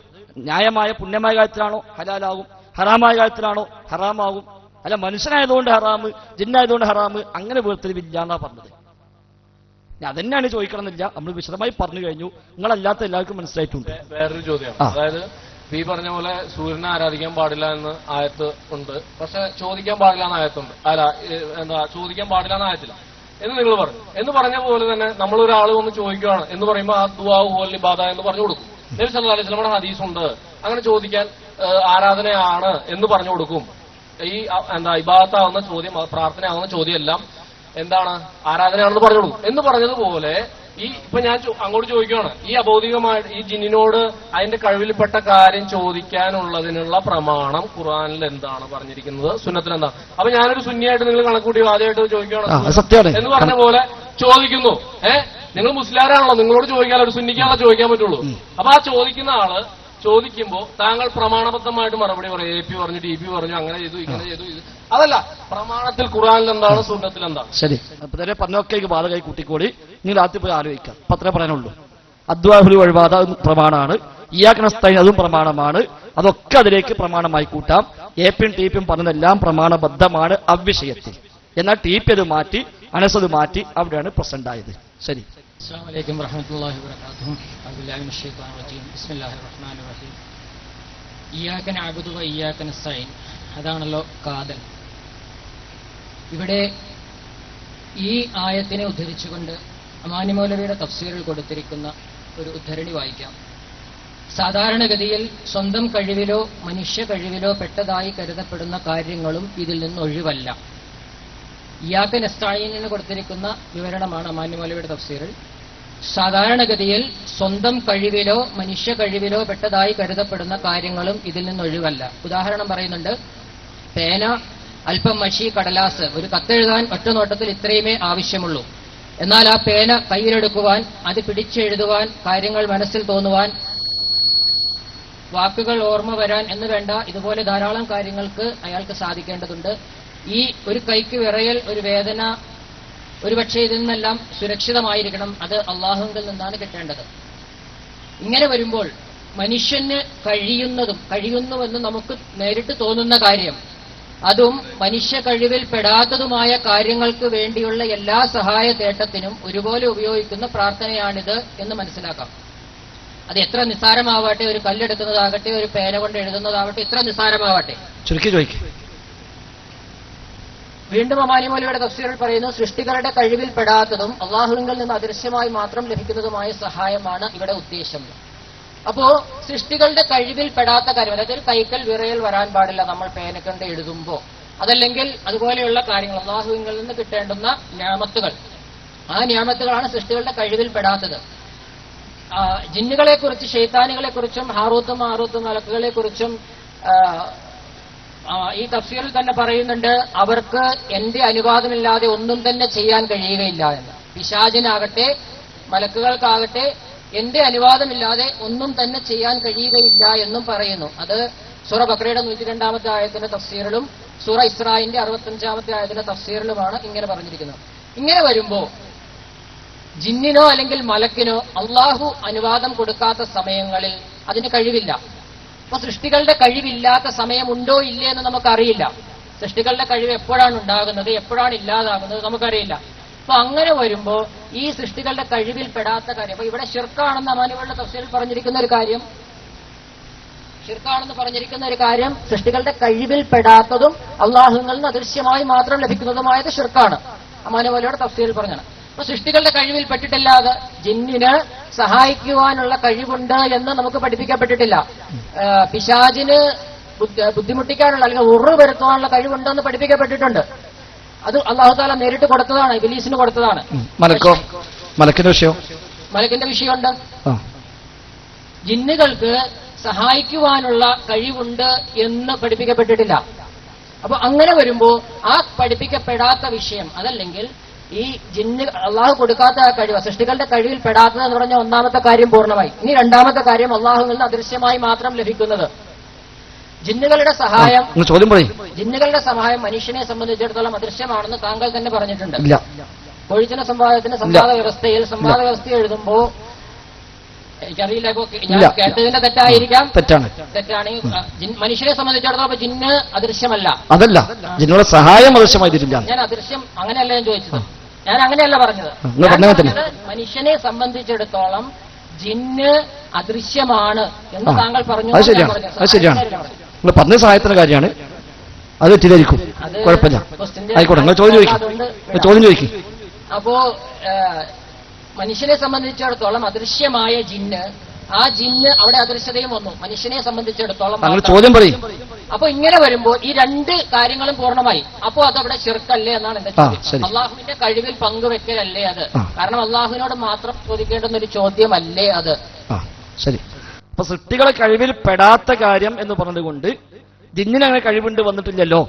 ന്യായമായ പുണ്യമായ കാര്യത്തിലാണോ ഹലാലാകും, ഹറാമായ കാര്യത്തിലാണോ ഹറാമാകും. അല്ല മനുഷ്യനായതുകൊണ്ട് ഹറാമ് ജിന്നായതുകൊണ്ട് ഹറാമ് അങ്ങനെ വേർതിരിവില്ല എന്നാ പറഞ്ഞത്. അതന്നെയാണ് ചോദിക്കണമെന്നില്ല, നമ്മൾ വിശദമായി പറഞ്ഞു കഴിഞ്ഞു. നിങ്ങളല്ലാത്ത എല്ലാവർക്കും മനസ്സിലായിട്ടുണ്ട്. വേറൊരു ചോദ്യം, അതായത് ഈ പറഞ്ഞ പോലെ സൂര്യനെ ആരാധിക്കാൻ പാടില്ല എന്ന് ആയത്ത് ഉണ്ട്, പക്ഷെ ചോദിക്കാൻ പാടില്ല എന്ന് ആയത്തുണ്ട്. അല്ല എന്താ ചോദിക്കാൻ പാടില്ല എന്ന് ആയത്തില്ല എന്ന് നിങ്ങൾ പറഞ്ഞു. എന്ന് പറഞ്ഞ പോലെ തന്നെ നമ്മളൊരാൾ വന്ന് ചോദിക്കുകയാണ് എന്ന് പറയുമ്പോൾ ആ ദുആഉ ഹുവൽ ഇബാദ എന്ന് പറഞ്ഞു കൊടുക്കും. നബി സല്ലല്ലാഹു അലൈഹി വസല്ലമയുടെ ഹദീസുണ്ട്, അങ്ങനെ ചോദിക്കാൻ ആരാധനയാണ് എന്ന് പറഞ്ഞു കൊടുക്കും. ഈ എന്താ ഇബാദത്താവുന്ന ചോദ്യം, പ്രാർത്ഥനയാവുന്ന ചോദ്യം എല്ലാം എന്താണ് ആരാധനയാണെന്ന് പറഞ്ഞു കൊടുക്കും. എന്ന് പറഞ്ഞതുപോലെ ഈ ഇപ്പൊ ഞാൻ അങ്ങോട്ട് ചോദിക്കുകയാണ്, ഈ അബൗദികമായിട്ട് ഈ ജിന്നിനോട് അതിന്റെ കഴിവിൽപ്പെട്ട കാര്യം ചോദിക്കാനുള്ളതിനുള്ള പ്രമാണം ഖുർആനിൽ എന്താണ് പറഞ്ഞിരിക്കുന്നത്, സുന്നത്തിൽ എന്താണ്? അപ്പൊ ഞാനൊരു സുന്നിയായിട്ട് നിങ്ങൾ കണക്കൂട്ടി ആദ്യമായിട്ട് ചോദിക്കുകയാണ് എന്ന് പറഞ്ഞ പോലെ ചോദിക്കുന്നു. നിങ്ങൾ മുസ്ലിയാരാണല്ലോ, നിങ്ങളോട് ചോദിക്കാൻ ഒരു സുന്നിക്കാണല്ലോ ചോദിക്കാൻ പറ്റുള്ളൂ. അപ്പൊ ആ ചോദിക്കുന്ന ആള് ചോദിക്കുമ്പോ താങ്കൾ പ്രമാണബദ്ധമായിട്ട് മറുപടി പറയും. എ പി പറഞ്ഞു, ഡി പി പറഞ്ഞു, അങ്ങനെ ചെയ്തു ഇങ്ങനെ ചെയ്തു. അതല്ല, പ്രമാണത്തിൽ ഖുർആനിൽ എന്താണ് സുന്നത്തിൽ എന്താണ്? ശരി, അപ്പൊ തന്നെ പറഞ്ഞൊക്കെ ബാധകായി കൂട്ടിക്കൂടി നിങ്ങൾ ആദ്യം പോയി ആലോചിക്കാം. അപ്പൊ അത്രേ പറയാനുള്ളൂ. അദ്വാഹുലി ഒഴിവാദ പ്രമാണമാണ്, ഇയ്യാക്കനസ്തഈൻ അതും പ്രമാണമാണ്. അതൊക്കെ അതിലേക്ക് പ്രമാണമായി കൂട്ടാം. എപിയും ടിപിയും പറഞ്ഞതെല്ലാം പ്രമാണബദ്ധമാണ് അവിഷയത്തിൽ. എന്നാൽ ടിപി അത് മാറ്റി, അനസത് മാറ്റി, അവിടെയാണ് പ്രസന്റ് ആയത്. ശരി. അസ്സലാമു അലൈക്കും വറഹ്മത്തുള്ളാഹി വബറകാതുഹു. അഊദുബില്ലാഹി മിനശ് ശൈത്വാനിർ റജീം. ബിസ്മില്ലാഹിർ റഹ്മാനിർ റഹീം. ഇയ്യാക നഅ്ബുദു വ ഇയ്യാക നസ്തഈൻ, അതാണല്ലോ കാതൽ. ഇവിടെ ഈ ആയത്തിനെ ഉദ്ധരിച്ചുകൊണ്ട് അമാനി മൗലവിയുടെ തഫ്സീറിൽ കൊടുത്തിരിക്കുന്ന ഒരു ഉദ്ധരണി വായിക്കാം. സാധാരണഗതിയിൽ സ്വന്തം കഴിവിലോ മനുഷ്യ കഴിവിലോ പെട്ടതായി കരുതപ്പെടുന്ന കാര്യങ്ങളും ഇതിൽ നിന്ന് ഒഴിവല്ല. ഇയ്യാക നസ്തഈനിന് കൊടുത്തിരിക്കുന്ന വിവരണമാണ് അമാനി മൗലവിയുടെ തഫ്സീറിൽ. സാധാരണഗതിയിൽ സ്വന്തം കഴിവിലോ മനുഷ്യ കഴിവിലോ പെട്ടതായി കരുതപ്പെടുന്ന കാര്യങ്ങളും ഇതിൽ നിന്ന് ഒഴിവല്ല. ഉദാഹരണം പറയുന്നുണ്ട്. പേന, അല്പം മഷി, കടലാസ്, ഒരു കത്തെഴുതാൻ ഒറ്റ നോട്ടത്തിൽ ഇത്രയുമേ ആവശ്യമുള്ളൂ. എന്നാൽ ആ പേന കയ്യിലെടുക്കുവാൻ, അത് പിടിച്ചെഴുതുവാൻ, കാര്യങ്ങൾ മനസ്സിൽ തോന്നുവാൻ, വാക്കുകൾ ഓർമ്മ വരാൻ എന്ന് വേണ്ട ഇതുപോലെ ധാരാളം കാര്യങ്ങൾക്ക് അയാൾക്ക് സാധിക്കേണ്ടതുണ്ട്. ഈ ഒരു കൈക്ക് വിറയൽ, ഒരു വേദന, ഒരുപക്ഷെ ഇതിൽ നിന്നെല്ലാം സുരക്ഷിതമായിരിക്കണം. അത് അള്ളാഹുവിൽ നിന്നാണ് കിട്ടേണ്ടത്. ഇങ്ങനെ വരുമ്പോൾ മനുഷ്യന് കഴിയുന്നുവെന്ന് നമുക്ക് നേരിട്ട് തോന്നുന്ന കാര്യം, അതും മനുഷ്യ കഴിവിൽ പെടാത്തതുമായ കാര്യങ്ങൾക്ക് വേണ്ടിയുള്ള എല്ലാ സഹായ തേട്ടത്തിനും ഒരുപോലെ ഉപയോഗിക്കുന്ന പ്രാർത്ഥനയാണിത് എന്ന് മനസ്സിലാക്കാം. അത് എത്ര നിസ്സാരമാവട്ടെ, ഒരു കല്ലെടുക്കുന്നതാകട്ടെ, ഒരു പേന കൊണ്ട് എഴുതുന്നതാവട്ടെ, എത്ര നിസ്സാരമാവട്ടെ. ചുരുക്കി ചോദിക്കും. വീണ്ടും അമാനി മൗലവിയുടെ തഫ്സീറിൽ പറയുന്നു, സൃഷ്ടികളുടെ കഴിവിൽ പെടാത്തതും അള്ളാഹുവിൽ നിന്ന് അദൃശ്യമായി മാത്രം ലഭിക്കുന്നതുമായ സഹായമാണ് ഇവിടെ ഉദ്ദേശം. അപ്പോ സൃഷ്ടികളുടെ കഴിവിൽ പെടാത്ത കാര്യം, അതായത് ഒരു കൈക്കൽ വിറയൽ വരാൻ പാടില്ല നമ്മൾ പേന കൊണ്ട് എഴുതുമ്പോ. അതല്ലെങ്കിൽ അതുപോലെയുള്ള കാര്യങ്ങൾ അള്ളാഹുവിൽ നിന്ന് കിട്ടേണ്ടുന്ന നിഅമത്തുകൾ, ആ നിഅമത്തുകളാണ് സൃഷ്ടികളുടെ കഴിവിൽ പെടാത്തത്. ജിന്നുകളെ കുറിച്ച്, ശൈത്താനുകളെ കുറിച്ചും, ഹാറൂത്തും മാറൂത്തും മലക്കുകളെ കുറിച്ചും ഈ തഫ്സീറിൽ തന്നെ പറയുന്നുണ്ട്, അവർക്ക് എന്റെ അനുവാദമില്ലാതെ ഒന്നും തന്നെ ചെയ്യാൻ കഴിയുകയില്ല എന്ന്. പിശാചിനാകട്ടെ മലക്കുകൾക്കാകട്ടെ എന്റെ അനുവാദമില്ലാതെ ഒന്നും തന്നെ ചെയ്യാൻ കഴിയുകയില്ല എന്നും പറയുന്നു. അത് സൂറ ബഖറയുടെ 102-ാമത്തെ ആയത്തിന്റെ തഫ്സീറിലും സൂറ ഇസ്രായിന്റെ 65-ാമത്തെ ആയത്തിന്റെ തഫ്സീറിലുമാണ് ഇങ്ങനെ പറഞ്ഞിരിക്കുന്നത്. ഇങ്ങനെ വരുമ്പോ ജിന്നിനോ അല്ലെങ്കിൽ മലക്കിനോ അള്ളാഹു അനുവാദം കൊടുക്കാത്ത സമയങ്ങളിൽ അതിന് കഴിവില്ല. അപ്പൊ സൃഷ്ടികളുടെ കഴിവില്ലാത്ത സമയമുണ്ടോ ഇല്ലേ എന്ന് നമുക്കറിയില്ല. സൃഷ്ടികളുടെ കഴിവ് എപ്പോഴാണ് ഉണ്ടാകുന്നത്, എപ്പോഴാണ് ഇല്ലാതാകുന്നത് നമുക്കറിയില്ല. അപ്പൊ അങ്ങനെ വരുമ്പോ ഈ സൃഷ്ടികളുടെ കഴിവിൽ പെടാത്ത കാര്യം, അപ്പൊ ഇവിടെ ശിർക്കാണെന്ന് അമാനികളുടെ തഫ്സീറിൽ പറഞ്ഞിരിക്കുന്ന ഒരു കാര്യം, ശിർക്കാണെന്ന് പറഞ്ഞിരിക്കുന്ന ഒരു കാര്യം, സൃഷ്ടികളുടെ കഴിവിൽ പെടാത്തതും അള്ളാഹുവിൽ നിന്ന് അദൃശ്യമായി മാത്രം ലഭിക്കുന്നതുമായത് ശിർക്കാണ്. അമാനികളുടെ തഫ്സീറിൽ പറഞ്ഞാണ്. അപ്പൊ സൃഷ്ടികളുടെ കഴിവിൽ പെട്ടിട്ടില്ലാതെ ജിന്നിന് സഹായിക്കുവാനുള്ള കഴിവുണ്ട് എന്ന് നമുക്ക് പഠിപ്പിക്കപ്പെട്ടിട്ടില്ല. പിശാചിന് ബുദ്ധിമുട്ടിക്കാനുള്ള അല്ലെങ്കിൽ ഉറു വരുത്തുവാനുള്ള കഴിവുണ്ടെന്ന് പഠിപ്പിക്കപ്പെട്ടിട്ടുണ്ട്. അത് അല്ലാഹു തആല നേരിട്ട് കൊടുത്തതാണ്, ഇബ്ലീസിന് കൊടുത്തതാണ്. മലക്കിന്റെ വിഷയമുണ്ട്. ജിന്നുകൾക്ക് സഹായിക്കുവാനുള്ള കഴിവുണ്ട് എന്ന് പഠിപ്പിക്കപ്പെട്ടിട്ടില്ല. അപ്പൊ അങ്ങനെ വരുമ്പോ ആ പഠിപ്പിക്കപ്പെടാത്ത വിഷയം, അതല്ലെങ്കിൽ ഈ ജിന്ന് അള്ളാഹു കൊടുക്കാത്ത ആ കഴിവ്, സൃഷ്ടികളുടെ കഴിവിൽ പെടാത്തത് എന്ന് പറഞ്ഞ ഒന്നാമത്തെ കാര്യം പൂർണ്ണമായി. ഇനി രണ്ടാമത്തെ കാര്യം അള്ളാഹുവിൽ നിന്ന് അദൃശ്യമായി മാത്രം ലഭിക്കുന്നത് ജിന്നുകളുടെ സഹായം. ജിന്നുകളുടെ സഹായം മനുഷ്യനെ സംബന്ധിച്ചിടത്തോളം അദൃശ്യമാണെന്ന് താങ്കൾ തന്നെ പറഞ്ഞിട്ടുണ്ട്. കൊഴിച്ചിന സംവാദത്തിന്റെ സംവാദ വ്യവസ്ഥ എഴുതുമ്പോ എനിക്കറിയില്ല, ഞാൻ കേട്ടതിന്റെ തെറ്റായിരിക്കാം, തെറ്റാണ്. മനുഷ്യനെ സംബന്ധിച്ചിടത്തോളം ജിന്ന് അദൃശ്യമല്ല, അതല്ല ജിന്നുകളുടെ സഹായം അദൃശ്യമായിട്ടില്ല. ഞാൻ അദൃശ്യം അങ്ങനെയല്ല ഞാൻ ചോദിച്ചത്, ഞാൻ അങ്ങനെയല്ല പറഞ്ഞത്. മനുഷ്യനെ സംബന്ധിച്ചിടത്തോളം ജിന്ന് അദൃശ്യമാണ് എന്ന് താങ്കൾ പറഞ്ഞു. നിങ്ങൾ പറഞ്ഞ സഹായത്തിന്റെ കാര്യമാണ്, അത് തെറ്റിദ്ധരിക്കും, കുഴപ്പമില്ല, ആയിക്കോട്ടെ. നിങ്ങൾ ചോദ്യം ചോദിക്കും. അപ്പോ മനുഷ്യനെ സംബന്ധിച്ചിടത്തോളം അദൃശ്യമായ ജിന്ന്, ആ ജിന്ന് അവിടെ അദൃശ്യതയും വന്നു മനുഷ്യനെ സംബന്ധിച്ചിടത്തോളം. ചോദ്യം പറയും. അപ്പൊ ഇങ്ങനെ വരുമ്പോ ഈ രണ്ട് കാര്യങ്ങളും പൂർണ്ണമായി. അപ്പോ അതവിടെ ശിർക്കല്ലേ എന്നാണ് എന്റെ ചോദ്യം. അള്ളാഹുവിന്റെ കഴിവിൽ പങ്കുവെക്കലല്ലേ അത്? കാരണം അള്ളാഹുവിനോട് മാത്രം ചോദിക്കേണ്ടുന്ന ഒരു ചോദ്യമല്ലേ അത്? ശരി. അപ്പൊ സൃഷ്ടികളെ കഴിവിൽ പെടാത്ത കാര്യം എന്ന് പറഞ്ഞതുകൊണ്ട് ജിന്നിന് അങ്ങനെ കഴിവുണ്ട് വന്നിട്ടില്ലല്ലോ,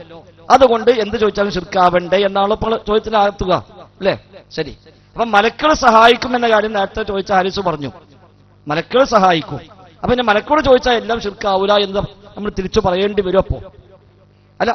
അതുകൊണ്ട് എന്ത് ചോദിച്ചാലും ശിർക്കാവണ്ടേ എന്നാണ് ഇപ്പോൾ ചോദ്യത്തിനാകത്തുക, അല്ലേ? ശരി. അപ്പൊ മലക്കൾ സഹായിക്കും എന്ന കാര്യം നേരത്തെ ചോദിച്ച ഹാരിസ് പറഞ്ഞു, മലക്കൾ സഹായിക്കും. അപ്പൊ പിന്നെ മലക്കളോട് ചോദിച്ചാൽ എല്ലാം ശിർക്കാവൂല എന്ന് നമ്മൾ തിരിച്ചു പറയേണ്ടി വരും. അപ്പോ അല്ല,